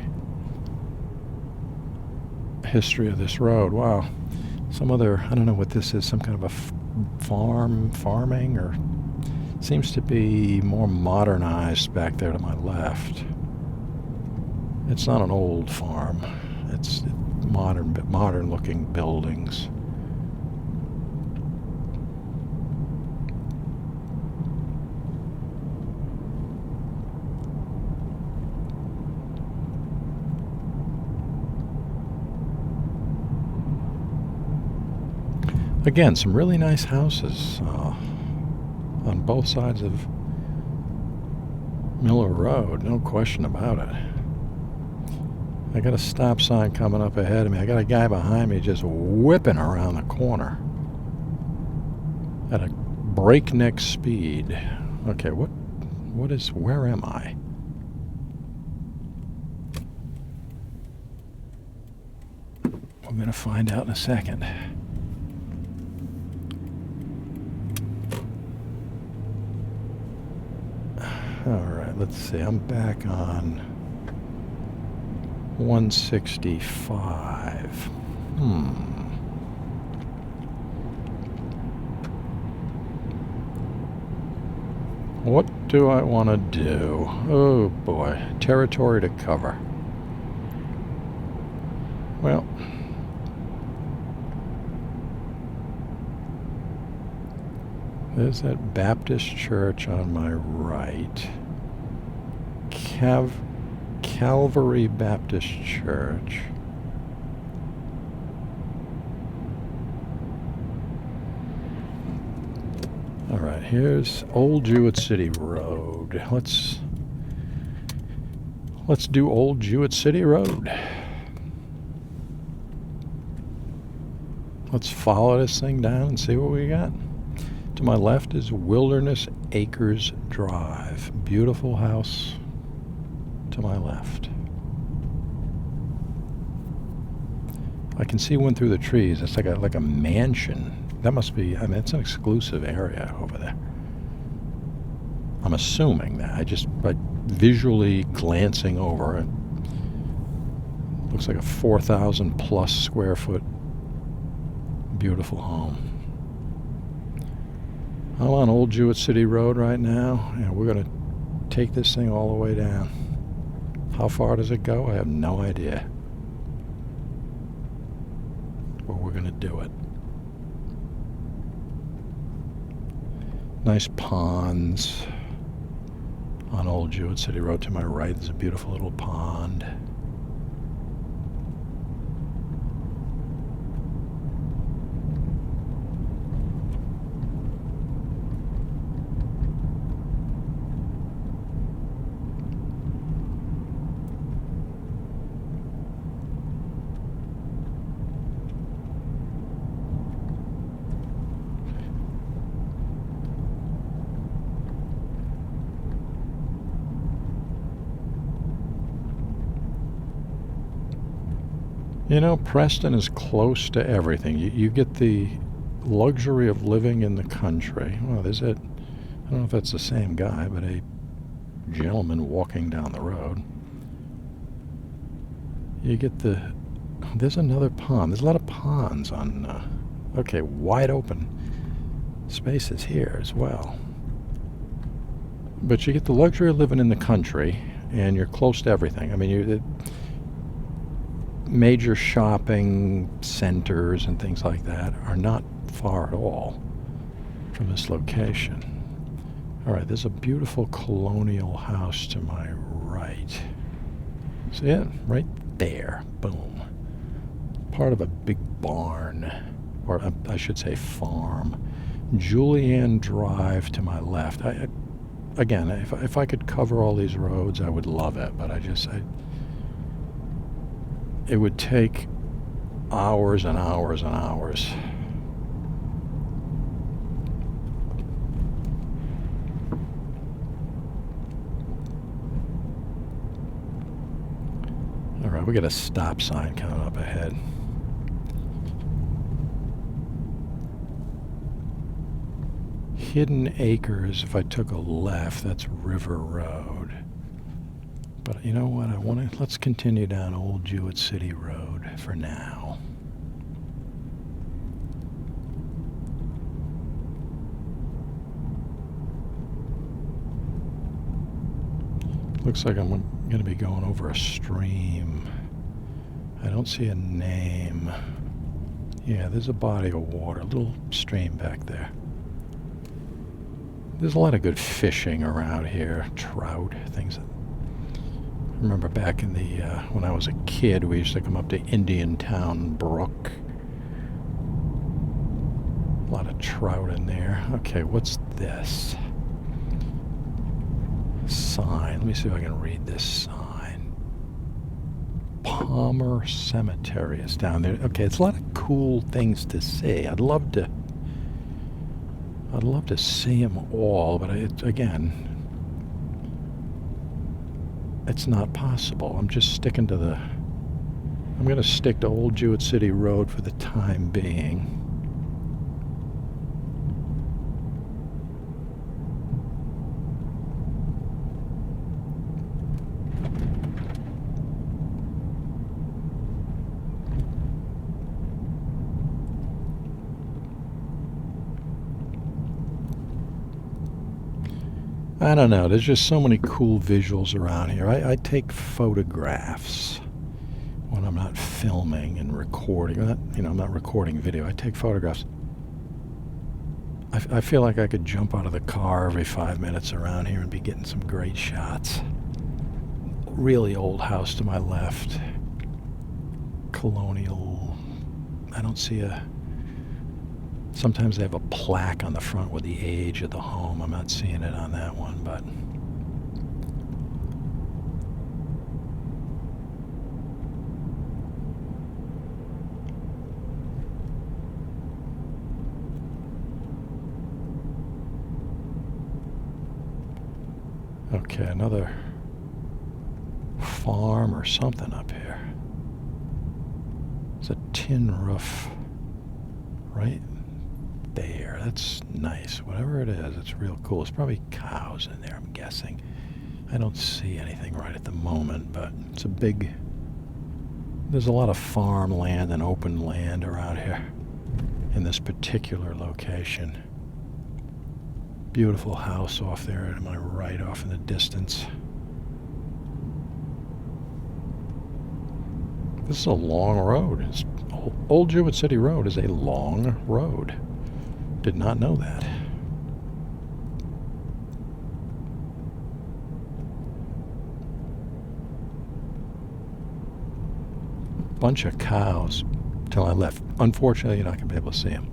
history of this road. Wow. Some other, I don't know what this is, some kind of a farming, or seems to be more modernized back there to my left. It's not an old farm. It's modern looking buildings. Again, some really nice houses on both sides of Miller Road, no question about it. I got a stop sign coming up ahead of me. I got a guy behind me just whipping around the corner at a breakneck speed. Okay, where am I? We're going to find out in a second. All right, let's see. I'm back on 165. What do I want to do? Oh boy, territory to cover. Well, there's that Baptist church on my right. Calvary Baptist Church. All right, here's Old Jewett City Road. Let's do Old Jewett City Road. Let's follow this thing down and see what we got. To my left is Wilderness Acres Drive. Beautiful house to my left. I can see one through the trees. It's like a mansion. That must be, I mean, it's an exclusive area over there. I'm assuming that. By visually glancing over it, looks like a 4,000 plus square foot beautiful home. I'm on Old Jewett City Road right now, and we're going to take this thing all the way down. How far does it go? I have no idea. But we're going to do it. Nice ponds on Old Jewett City Road. To my right, there's a beautiful little pond. You know, Preston is close to everything. You get the luxury of living in the country. Well, I don't know if that's the same guy, but a gentleman walking down the road. You get there's another pond. There's a lot of ponds on, wide open spaces here as well. But you get the luxury of living in the country, and you're close to everything. I mean, major shopping centers and things like that are not far at all from this location. All right, there's a beautiful colonial house to my right. See it? Right there. Boom. Part of a big barn, or I should say farm. Julianne Drive to my left. Again, if I could cover all these roads, I would love it, but it would take hours and hours and hours. we got a stop sign coming up ahead. Hidden Acres, if I took a left, that's River Road. But you know what? Let's continue down Old Jewett City Road for now. Looks like I'm going to be going over a stream. I don't see a name. Yeah, there's a body of water, a little stream back there. There's a lot of good fishing around here, trout, things. I remember back in the when I was a kid, we used to come up to Indiantown Brook. A lot of trout in there. Okay, what's this? Sign. Let me see if I can read this sign. Palmer Cemetery is down there. Okay, it's a lot of cool things to see. I'd love to see them all, but again, it's not possible. I'm just sticking to I'm going to stick to Old Jewett City Road for the time being. I don't know. There's just so many cool visuals around here. I take photographs when I'm not filming and recording. I'm not recording video. I take photographs. I feel like I could jump out of the car every 5 minutes around here and be getting some great shots. Really old house to my left. Colonial. I don't see a... Sometimes they have a plaque on the front with the age of the home. I'm not seeing it on that one, but... Okay, another farm or something up here. It's a tin roof right there. That's nice. Whatever it is, it's real cool. It's probably cows in there, I'm guessing. I don't see anything right at the moment, but it's a big... There's a lot of farmland and open land around here in this particular location. Beautiful house off there to my right, off in the distance. This is a long road. Old Jewett City Road is a long road. Did not know that. Bunch of cows till I left. Unfortunately, you're not going to be able to see them.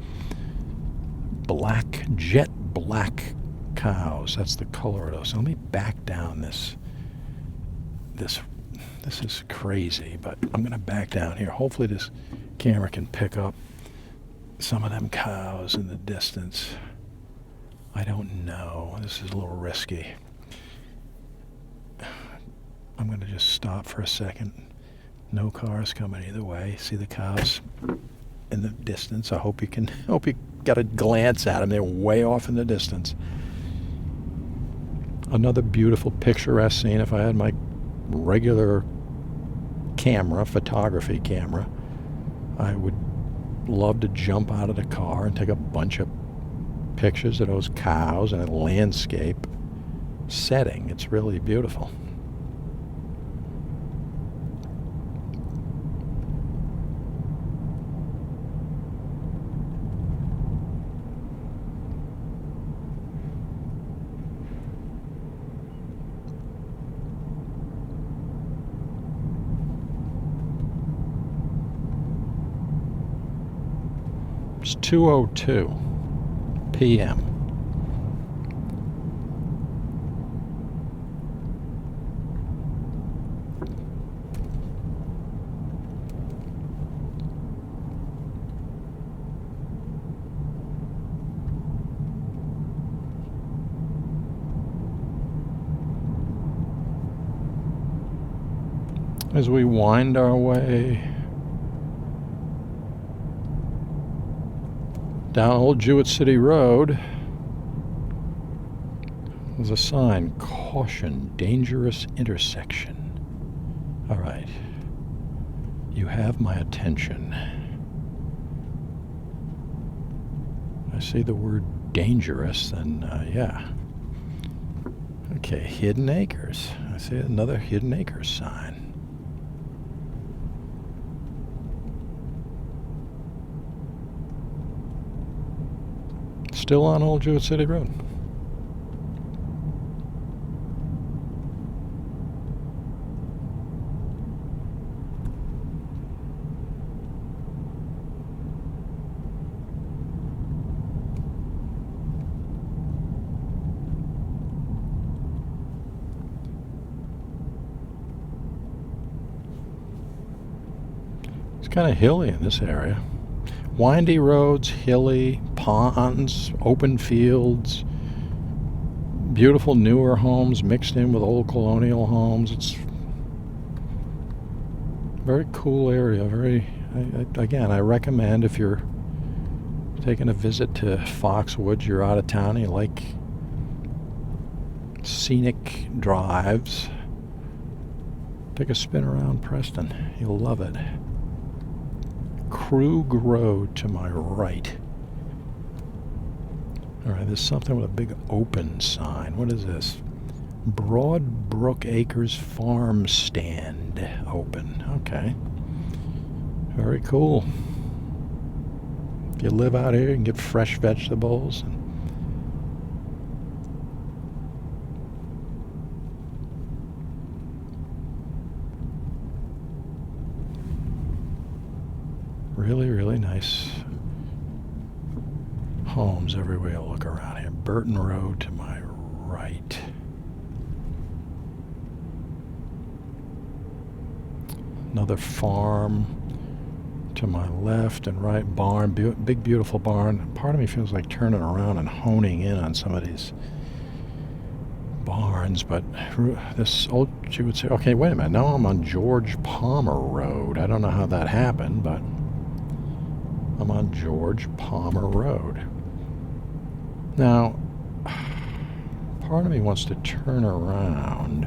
Jet black cows. That's the color of those. So let me back down this is crazy, but I'm going to back down here. Hopefully this camera can pick up some of them cows in the distance. I don't know. This is a little risky. I'm going to just stop for a second. No cars coming either way. See the cows in the distance. I hope you got a glance at them. They're way off in the distance. Another beautiful picturesque scene. If I had my regular camera, photography camera, I would love to jump out of the car and take a bunch of pictures of those cows in a landscape setting. It's really beautiful. It's 2:02 p.m. As we wind our way down Old Jewett City Road, there's a sign, caution, dangerous intersection. All right, you have my attention. I see the word dangerous, and yeah. Okay, Hidden Acres. I see another Hidden Acres sign. Still on Old Jewett City Road. It's kind of hilly in this area. Windy roads, hilly, ponds, open fields, beautiful newer homes mixed in with old colonial homes. It's a very cool area. Again, I recommend if you're taking a visit to Foxwoods, you're out of town and you like scenic drives, take a spin around Preston. You'll love it. Krug Road to my right. All right, there's something with a big open sign. What is this? Broadbrook Acres Farm Stand open. Okay. Very cool. If you live out here, you can get fresh vegetables. Really, really nice homes everywhere you look around here. Burton Road to my right. Another farm to my left and right. Barn, big beautiful barn. Part of me feels like turning around and honing in on some of these barns, but this old, you would say, okay, wait a minute, now I'm on George Palmer Road. I don't know how that happened, but I'm on George Palmer Road. Now, part of me wants to turn around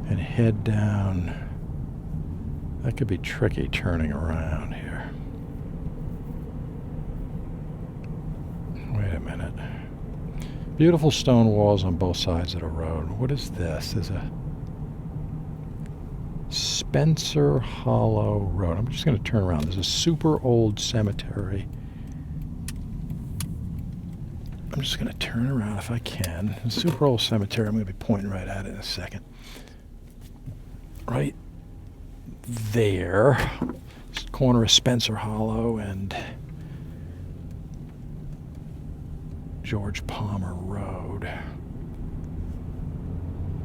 and head down. That could be tricky, turning around here. Wait a minute. Beautiful stone walls on both sides of the road. What is this? There's a Spencer Hollow Road. I'm just going to turn around. There's a super old cemetery. I'm just going to turn around if I can. A super old cemetery. I'm going to be pointing right at it in a second. Right there. Corner of Spencer Hollow and George Palmer Road.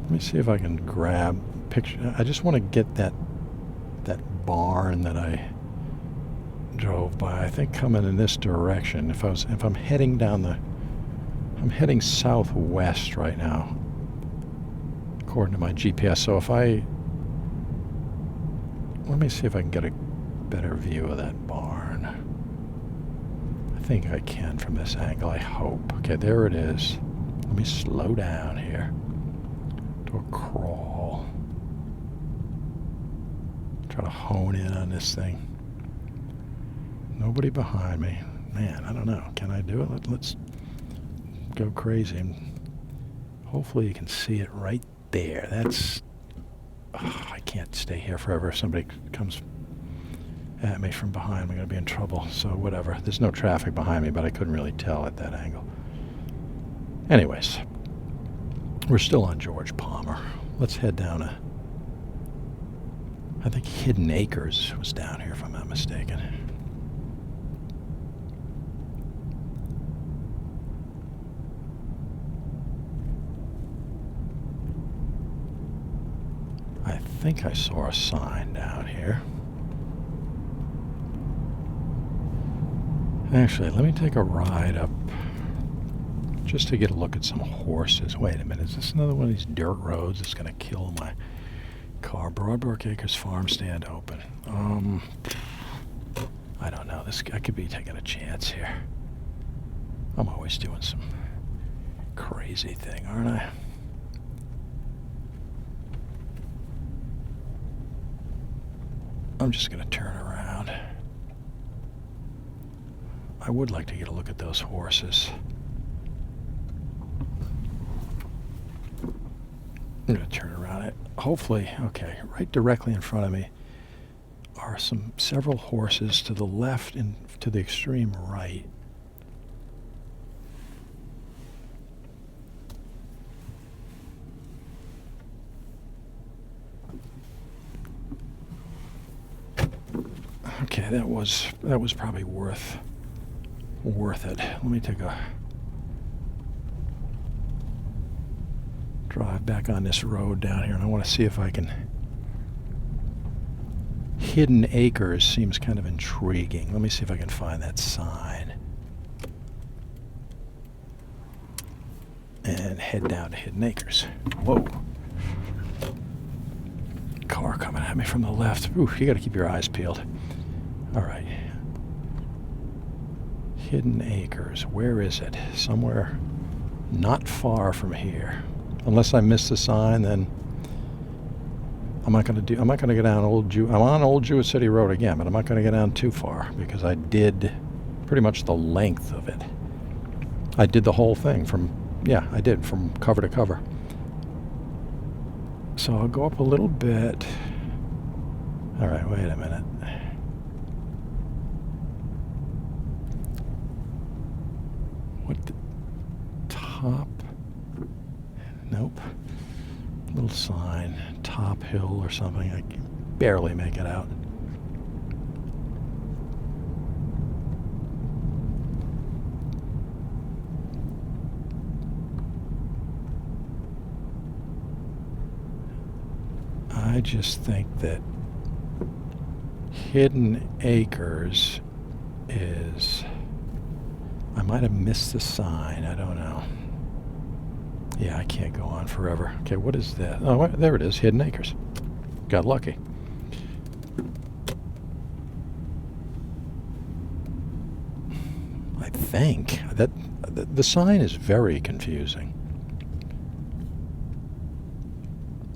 Let me see if I can grab a picture. I just want to get that barn that I drove by. I think coming in this direction. If I'm heading I'm heading southwest right now, according to my GPS. So let me see if I can get a better view of that barn. I think I can from this angle, I hope. Okay, there it is. Let me slow down here to a crawl. Try to hone in on this thing. Nobody behind me. Man, I don't know. Can I do it? Let's go crazy. And hopefully you can see it right there. That's... Oh, I can't stay here forever. If somebody comes at me from behind, I'm going to be in trouble. So whatever. There's no traffic behind me, but I couldn't really tell at that angle. Anyways, we're still on George Palmer. Let's head down I think Hidden Acres was down here, if I'm not mistaken. I think I saw a sign down here. Actually, let me take a ride up just to get a look at some horses. Wait a minute, is this another one of these dirt roads that's going to kill my Car, Broadbrook Acres farm stand open. I don't know. I could be taking a chance here. I'm always doing some crazy thing, aren't I? I'm just going to turn around. I would like to get a look at those horses. I'm going to turn around. Hopefully, okay, right directly in front of me are several horses to the left and to the extreme right. Okay, that was probably worth it. Let me take a drive back on this road down here, and I want to see if I can. Hidden Acres seems kind of intriguing. Let me see if I can find that sign. And head down to Hidden Acres. Whoa. Car coming at me from the left. Ooh, you gotta keep your eyes peeled. Alright. Hidden Acres. Where is it? Somewhere not far from here. Unless I miss the sign, then I'm not going to go down I'm on Old Jewett City Road again, but I'm not going to get down too far because I did pretty much the length of it. I did the whole thing from cover to cover. So I'll go up a little bit. All right, wait a minute. What the top? Nope. Little sign, Top Hill or something. I can barely make it out. I just think that Hidden Acres is... I might have missed the sign. I don't know. Yeah, I can't go on forever. Okay, what is that? Oh, there it is, Hidden Acres. Got lucky. I think that the sign is very confusing.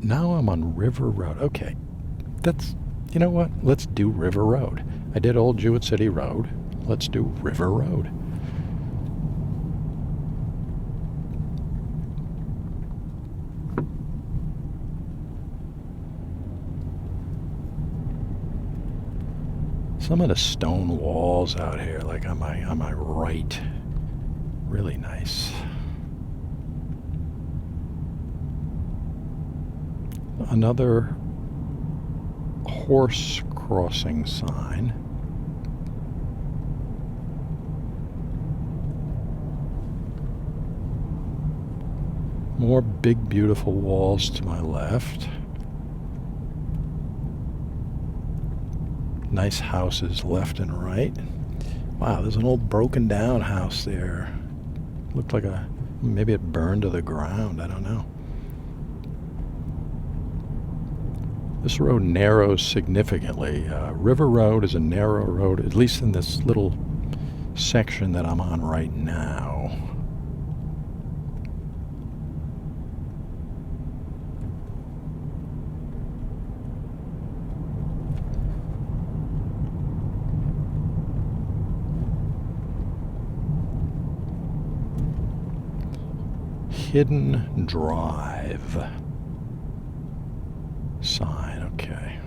Now I'm on River Road. Okay, you know what? Let's do River Road. I did Old Jewett City Road. Let's do River Road. Some of the stone walls out here, like on my right, really nice. Another horse crossing sign. More big, beautiful walls to my left. Nice houses left and right. Wow, there's an old broken down house there. Looked like maybe it burned to the ground. I don't know. This road narrows significantly. River Road is a narrow road, at least in this little section that I'm on right now. Hidden Drive sign. Okay.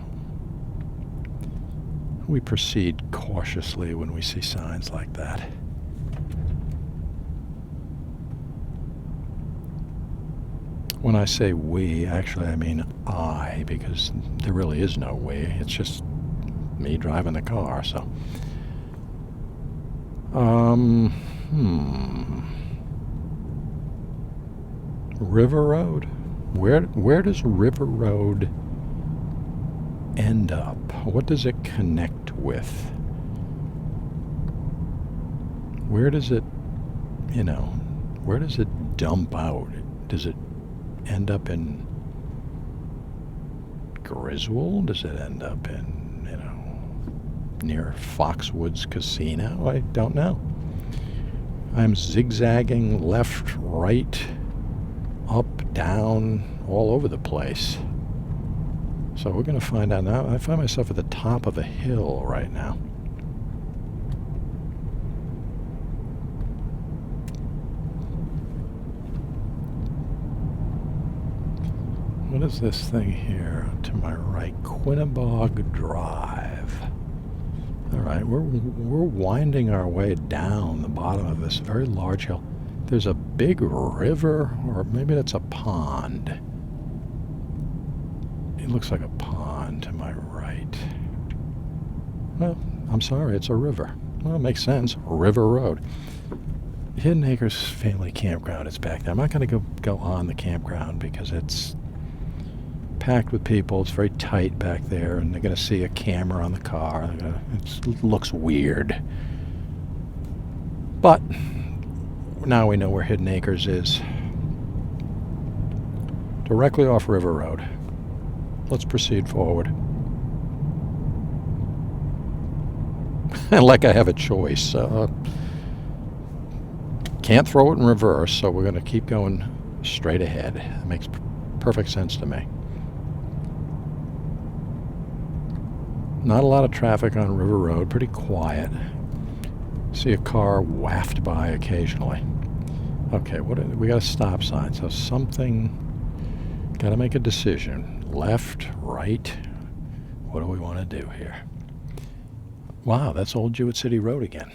We proceed cautiously when we see signs like that. When I say we, actually I mean I, because there really is no we. It's just me driving the car, so. River Road? Where does River Road end up? What does it connect with? Where does it, where does it dump out? Does it end up in Griswold? Does it end up in, near Foxwoods Casino? I don't know. I'm zigzagging left, right, up, down, all over the place. So we're going to find out now. I find myself at the top of a hill right now. What is this thing here to my right? Quinnebog Drive. All right, we're winding our way down the bottom of this very large hill. There's a big river, or maybe that's a pond. It looks like a pond to my right. Well, I'm sorry, it's a river. Well, it makes sense. River Road. Hidden Acres Family Campground is back there. I'm not going to go on the campground because it's packed with people. It's very tight back there, and they're going to see a camera on the car. It looks weird. But now we know where Hidden Acres is. Directly off River Road. Let's proceed forward. Like I have a choice. Can't throw it in reverse, so we're going to keep going straight ahead. It makes perfect sense to me. Not a lot of traffic on River Road, pretty quiet. See a car wafted by occasionally. Okay, we got a stop sign, so got to make a decision. Left, right, what do we want to do here? Wow, that's Old Jewett City Road again.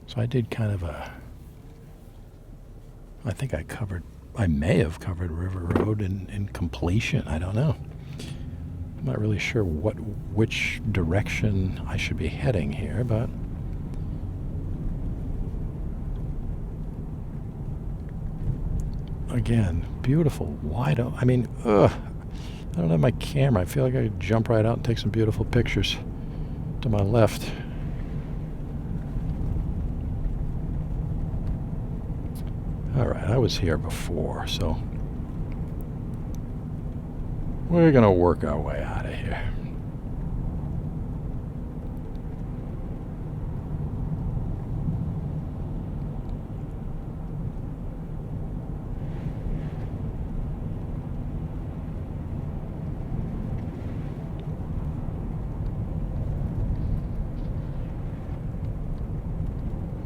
So I did kind of I may have covered River Road in completion, I don't know. I'm not really sure which direction I should be heading here, but again, beautiful, wide open. I mean, I don't have my camera. I feel like I could jump right out and take some beautiful pictures. To my left. All right, I was here before, so we're going to work our way out of here.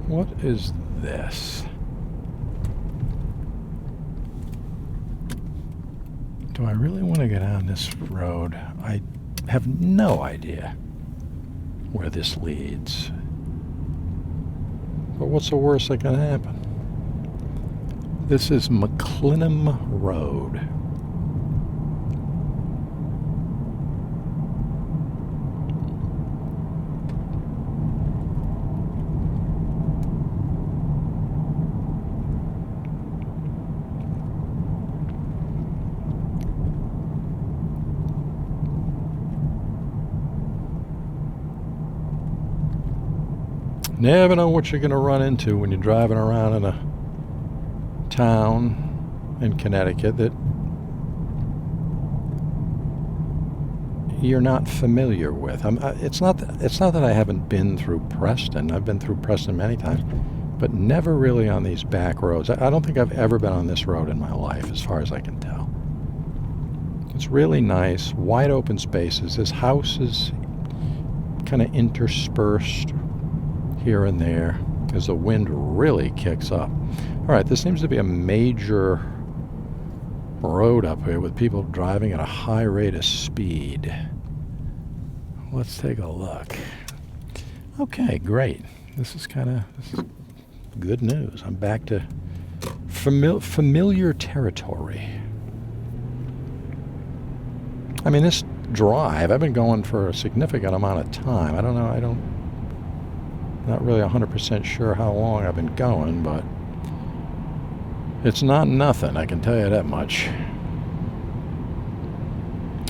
What is this? Do I really want to get on this road? I have no idea where this leads. But what's the worst that can happen? This is McClinham Road. Never know what you're going to run into when you're driving around in a town in Connecticut that you're not familiar with. It's not that I haven't been through Preston. I've been through Preston many times, but never really on these back roads. I don't think I've ever been on this road in my life, as far as I can tell. It's really nice, wide open spaces. This house is kind of interspersed here and there as the wind really kicks up. All right, this seems to be a major road up here with people driving at a high rate of speed. Let's take a look. Okay, great. This is good news. I'm back to familiar territory. I mean, this drive, I've been going for a significant amount of time. I don't know, not really 100% sure how long I've been going, but it's not nothing, I can tell you that much.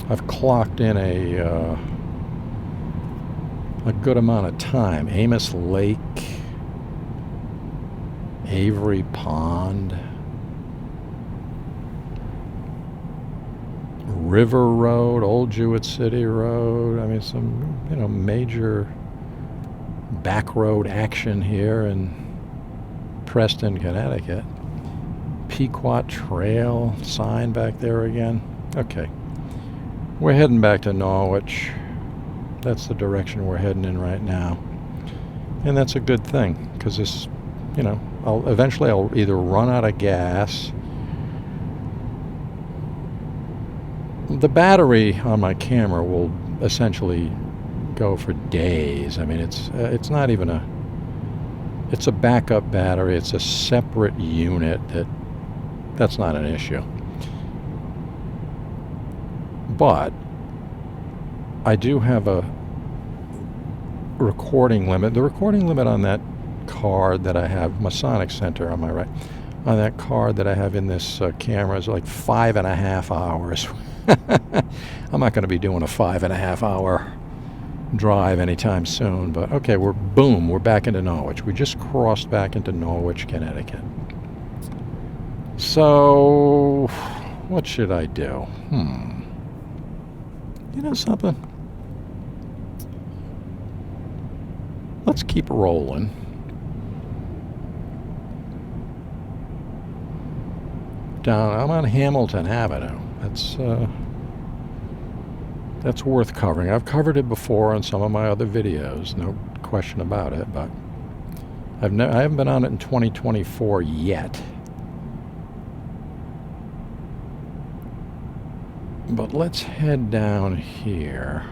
I've clocked in a good amount of time. Amos Lake, Avery Pond, River Road, Old Jewett City Road. I mean, some, you know, major back road action here in Preston, Connecticut. Pequot Trail sign back there again. Okay. We're heading back to Norwich. That's the direction we're heading in right now. And that's a good thing, because this, you know, eventually I'll either run out of gas. The battery on my camera will essentially go for days. I mean, it's not even it's a backup battery. It's a separate unit that's not an issue. But I do have a recording limit. The recording limit on that card that I have, Masonic Center on my right, on that card that I have in this camera is like 5.5 hours. I'm not going to be doing a 5.5 hour drive anytime soon, but okay, we're back into Norwich. We just crossed back into Norwich, Connecticut. So, what should I do? You know something? Let's keep rolling. I'm on Hamilton Avenue. That's worth covering. I've covered it before on some of my other videos, no question about it, but I haven't been on it in 2024 yet. But let's head down here.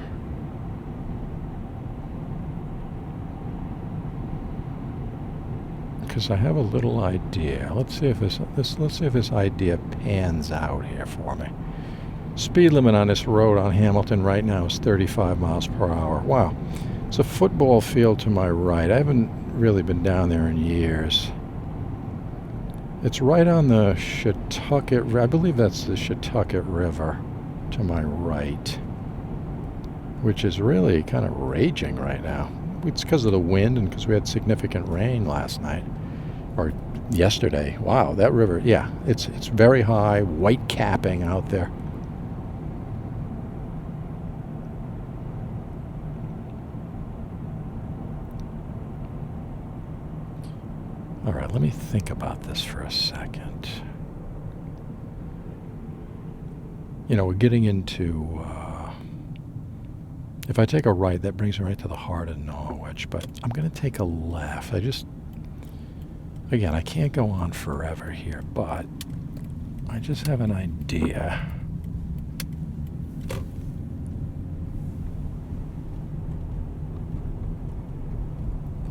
Because I have a little idea. Let's see if this idea pans out here for me. Speed limit on this road on Hamilton right now is 35 miles per hour. Wow. It's a football field to my right. I haven't really been down there in years. It's right on the Shetucket, I believe that's the Shetucket River to my right, which is really kind of raging right now. It's because of the wind and because we had significant rain last night or yesterday. Wow, that river, yeah, it's very high, white capping out there. All right, let me think about this for a second. You know, we're getting into, if I take a right, that brings me right to the heart of Norwich, but I'm going to take a left. Again, I can't go on forever here, but I just have an idea.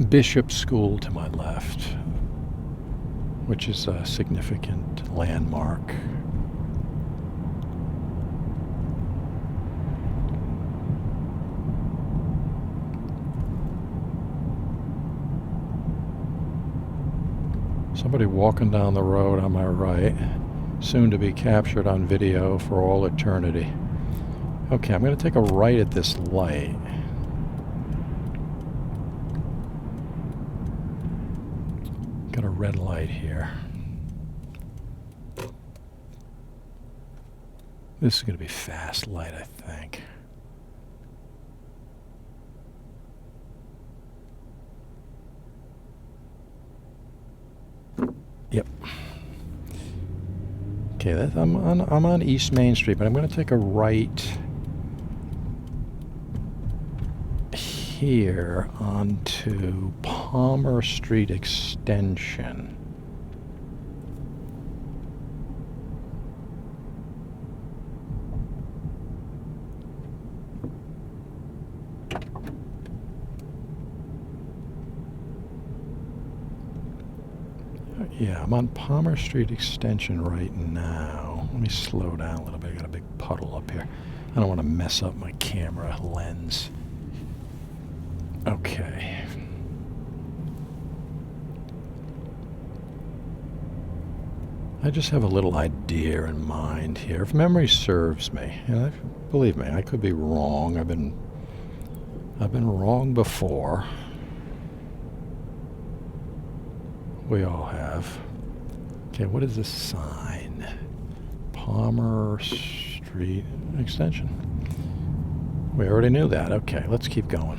Bishop School to my left, which is a significant landmark. Somebody walking down the road on my right, soon to be captured on video for all eternity. Okay, I'm going to take a right at this light. Got a red light here. This is going to be fast light, I think. Yep. Okay, I'm on East Main Street, but I'm going to take a right here onto Palmer Street Extension. Yeah, I'm on Palmer Street Extension right now. Let me slow down a little bit. I got a big puddle up here. I don't want to mess up my camera lens. Okay. I just have a little idea in mind here. If memory serves me, and believe me, I could be wrong. I've been wrong before. We all have. Okay, what is this sign? Palmer Street. Street extension. We already knew that. Okay, let's keep going.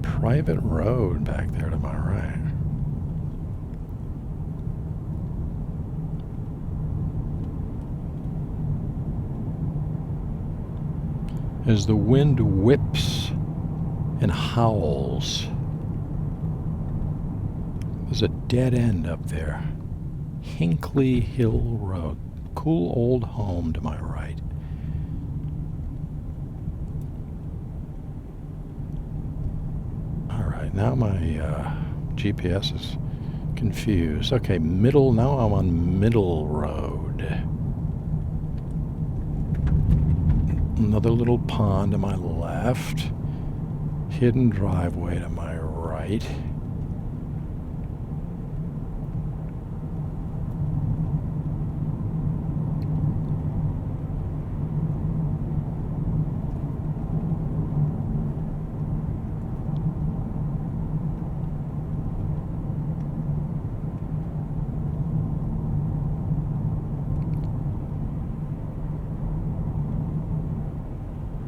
Private road back there to my right. As the wind whips and howls, there's a dead end up there. Hinkley Hill Road. Cool old home to my right. Alright, now my GPS is confused. Okay, middle, now I'm on Middle Road. Another little pond to my left. Hidden driveway to my right.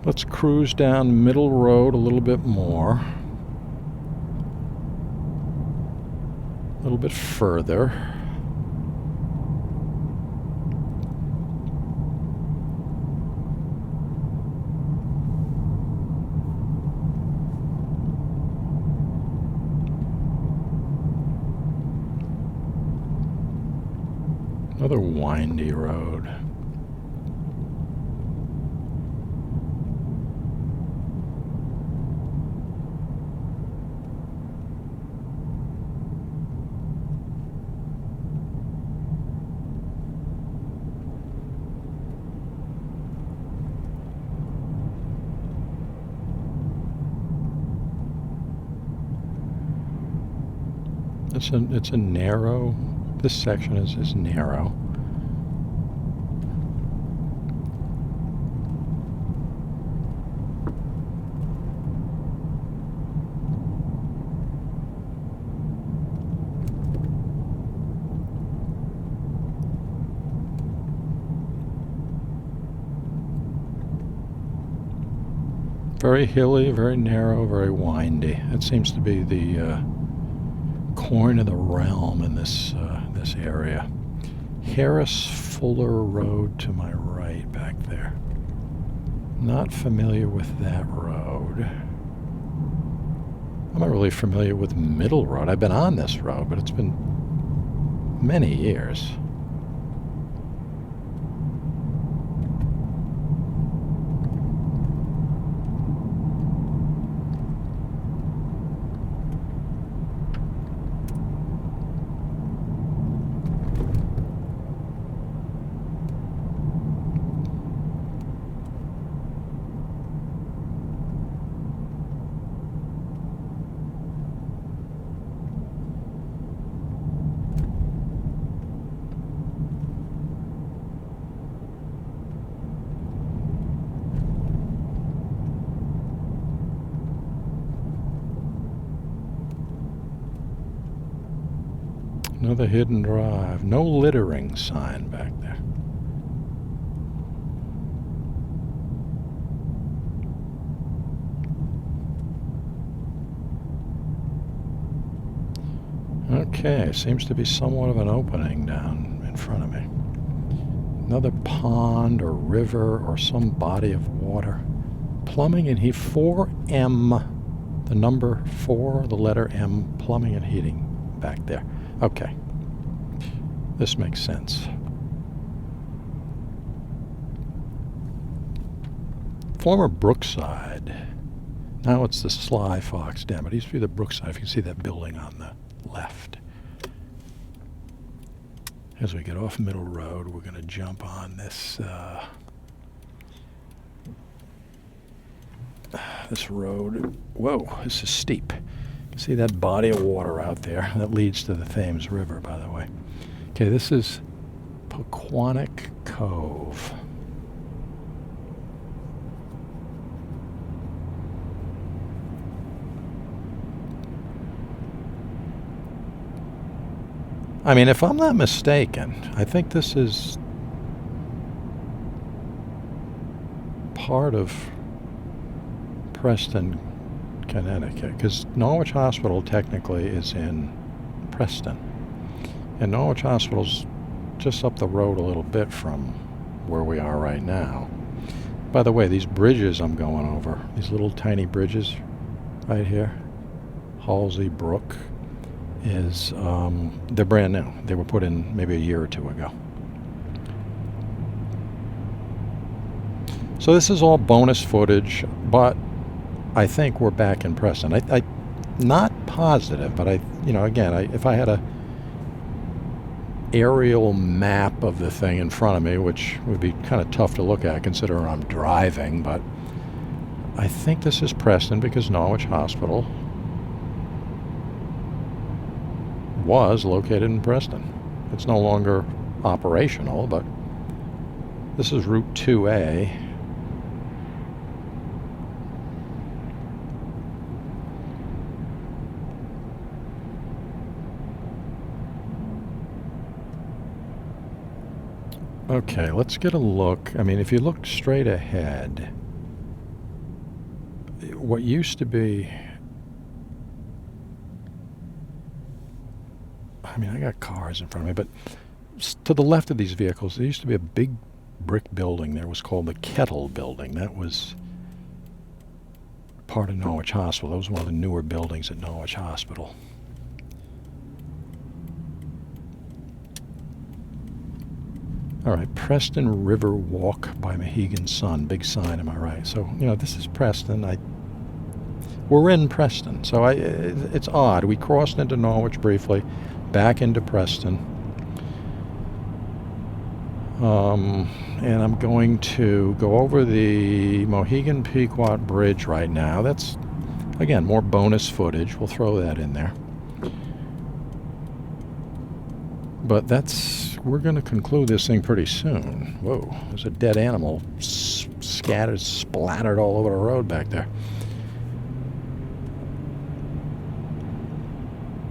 Let's cruise down Middle Road a little bit more. A little bit further. Another windy road. It's a narrow, this section is narrow. Very hilly, very narrow, very windy. It seems to be the coin of the realm in this area. Harris Fuller Road to my right back there. Not familiar with that road. I'm not really familiar with Middle Road. I've been on this road, but it's been many years. Another hidden drive. No littering sign back there. Okay, seems to be somewhat of an opening down in front of me. Another pond or river or some body of water. Plumbing and heat. 4M. The number 4, the letter M. Plumbing and heating back there. Okay. This makes sense. Former Brookside. Now it's the Sly Fox Dam. It used to be the Brookside. If you can see that building on the left. As we get off Middle Road, we're going to jump on this this road. Whoa, this is steep. See that body of water out there? That leads to the Thames River, by the way. Okay, this is Pequannock Cove. I mean, if I'm not mistaken, I think this is part of Preston, Connecticut, because Norwich Hospital technically is in Preston. And Norwich Hospital's just up the road a little bit from where we are right now. By the way, these bridges I'm going over, these little tiny bridges right here, Halsey Brook, is they're brand new. They were put in maybe a year or two ago. So this is all bonus footage, but I think we're back in Preston. I not positive, but if I had a aerial map of the thing in front of me, which would be kind of tough to look at considering I'm driving, but I think this is Preston because Norwich Hospital was located in Preston. It's no longer operational, but this is Route 2A. Okay, let's get a look. I mean, if you look straight ahead, what used to be... I mean, I got cars in front of me, but to the left of these vehicles, there used to be a big brick building there. It was called the Kettle Building. That was part of Norwich Hospital. That was one of the newer buildings at Norwich Hospital. All right, Preston River Walk by Mohegan Sun. Big sign, am I right? So, this is Preston. We're in Preston, so it's odd. We crossed into Norwich briefly, back into Preston. And I'm going to go over the Mohegan Pequot Bridge right now. That's, again, more bonus footage. We'll throw that in there. But we're going to conclude this thing pretty soon. Whoa, there's a dead animal splattered all over the road back there.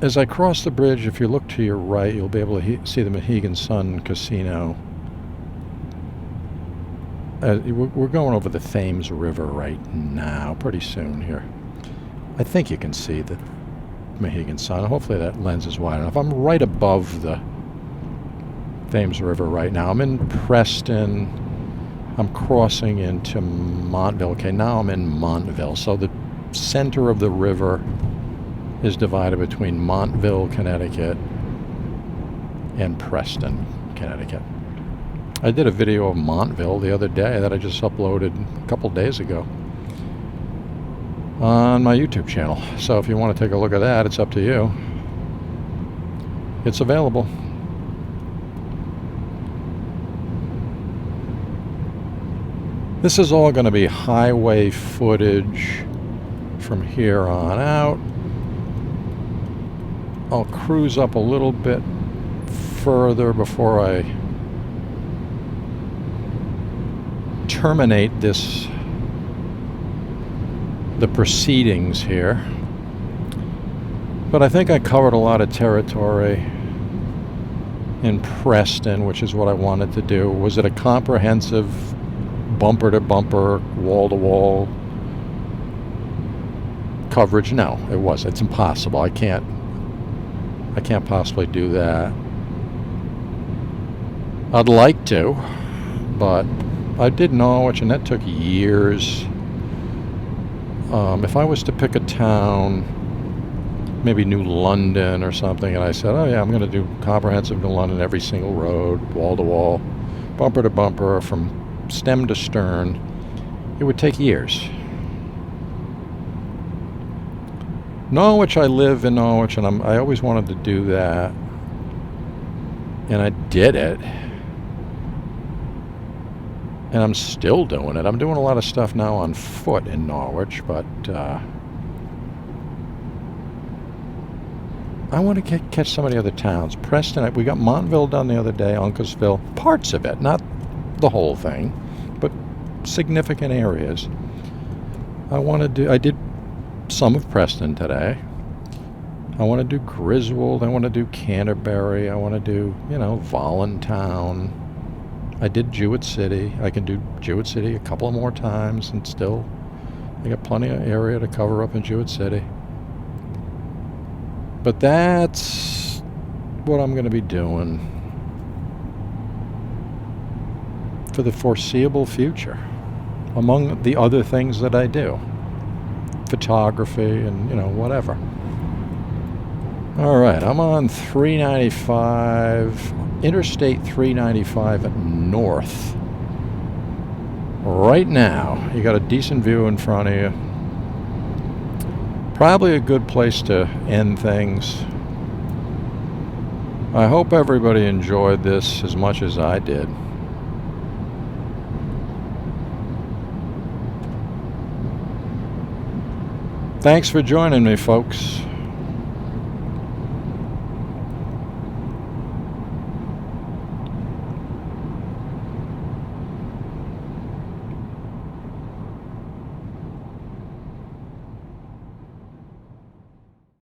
As I cross the bridge, if you look to your right, you'll be able to see the Mohegan Sun Casino. We're going over the Thames River right now, pretty soon here. I think you can see the Mohegan Sun. Hopefully that lens is wide enough. I'm right above the Thames River right now. I'm in Preston. I'm crossing into Montville. Okay, now I'm in Montville. So the center of the river is divided between Montville, Connecticut, and Preston, Connecticut. I did a video of Montville the other day that I just uploaded a couple days ago on my YouTube channel. So if you want to take a look at that, it's up to you. It's available. This is all going to be highway footage from here on out. I'll cruise up a little bit further before I terminate the proceedings here. But I think I covered a lot of territory in Preston, which is what I wanted to do. Was it a comprehensive bumper-to-bumper, wall-to-wall coverage? No, it wasn't. It's impossible. I can't possibly do that. I'd like to, but I did Norwich, and that took years. If I was to pick a town, maybe New London or something, and I said, oh yeah, I'm going to do comprehensive New London, every single road, wall-to-wall, bumper-to-bumper, from stem to stern, it would take years. Norwich, I live in Norwich, and I always wanted to do that, and I did it, and I'm still doing it. I'm doing a lot of stuff now on foot in Norwich, but I want to catch some of the other towns. Preston, we got Montville done the other day, Uncasville, parts of it, not the whole thing, but significant areas. I did some of Preston today. I want to do Griswold. I want to do Canterbury. I want to do, Voluntown. I did Jewett City. I can do Jewett City a couple of more times and still I got plenty of area to cover up in Jewett City. But that's what I'm going to be doing for the foreseeable future, among the other things that I do. Photography and, whatever. All right, I'm on 395, Interstate 395 north. Right now, you got a decent view in front of you. Probably a good place to end things. I hope everybody enjoyed this as much as I did. Thanks for joining me, folks.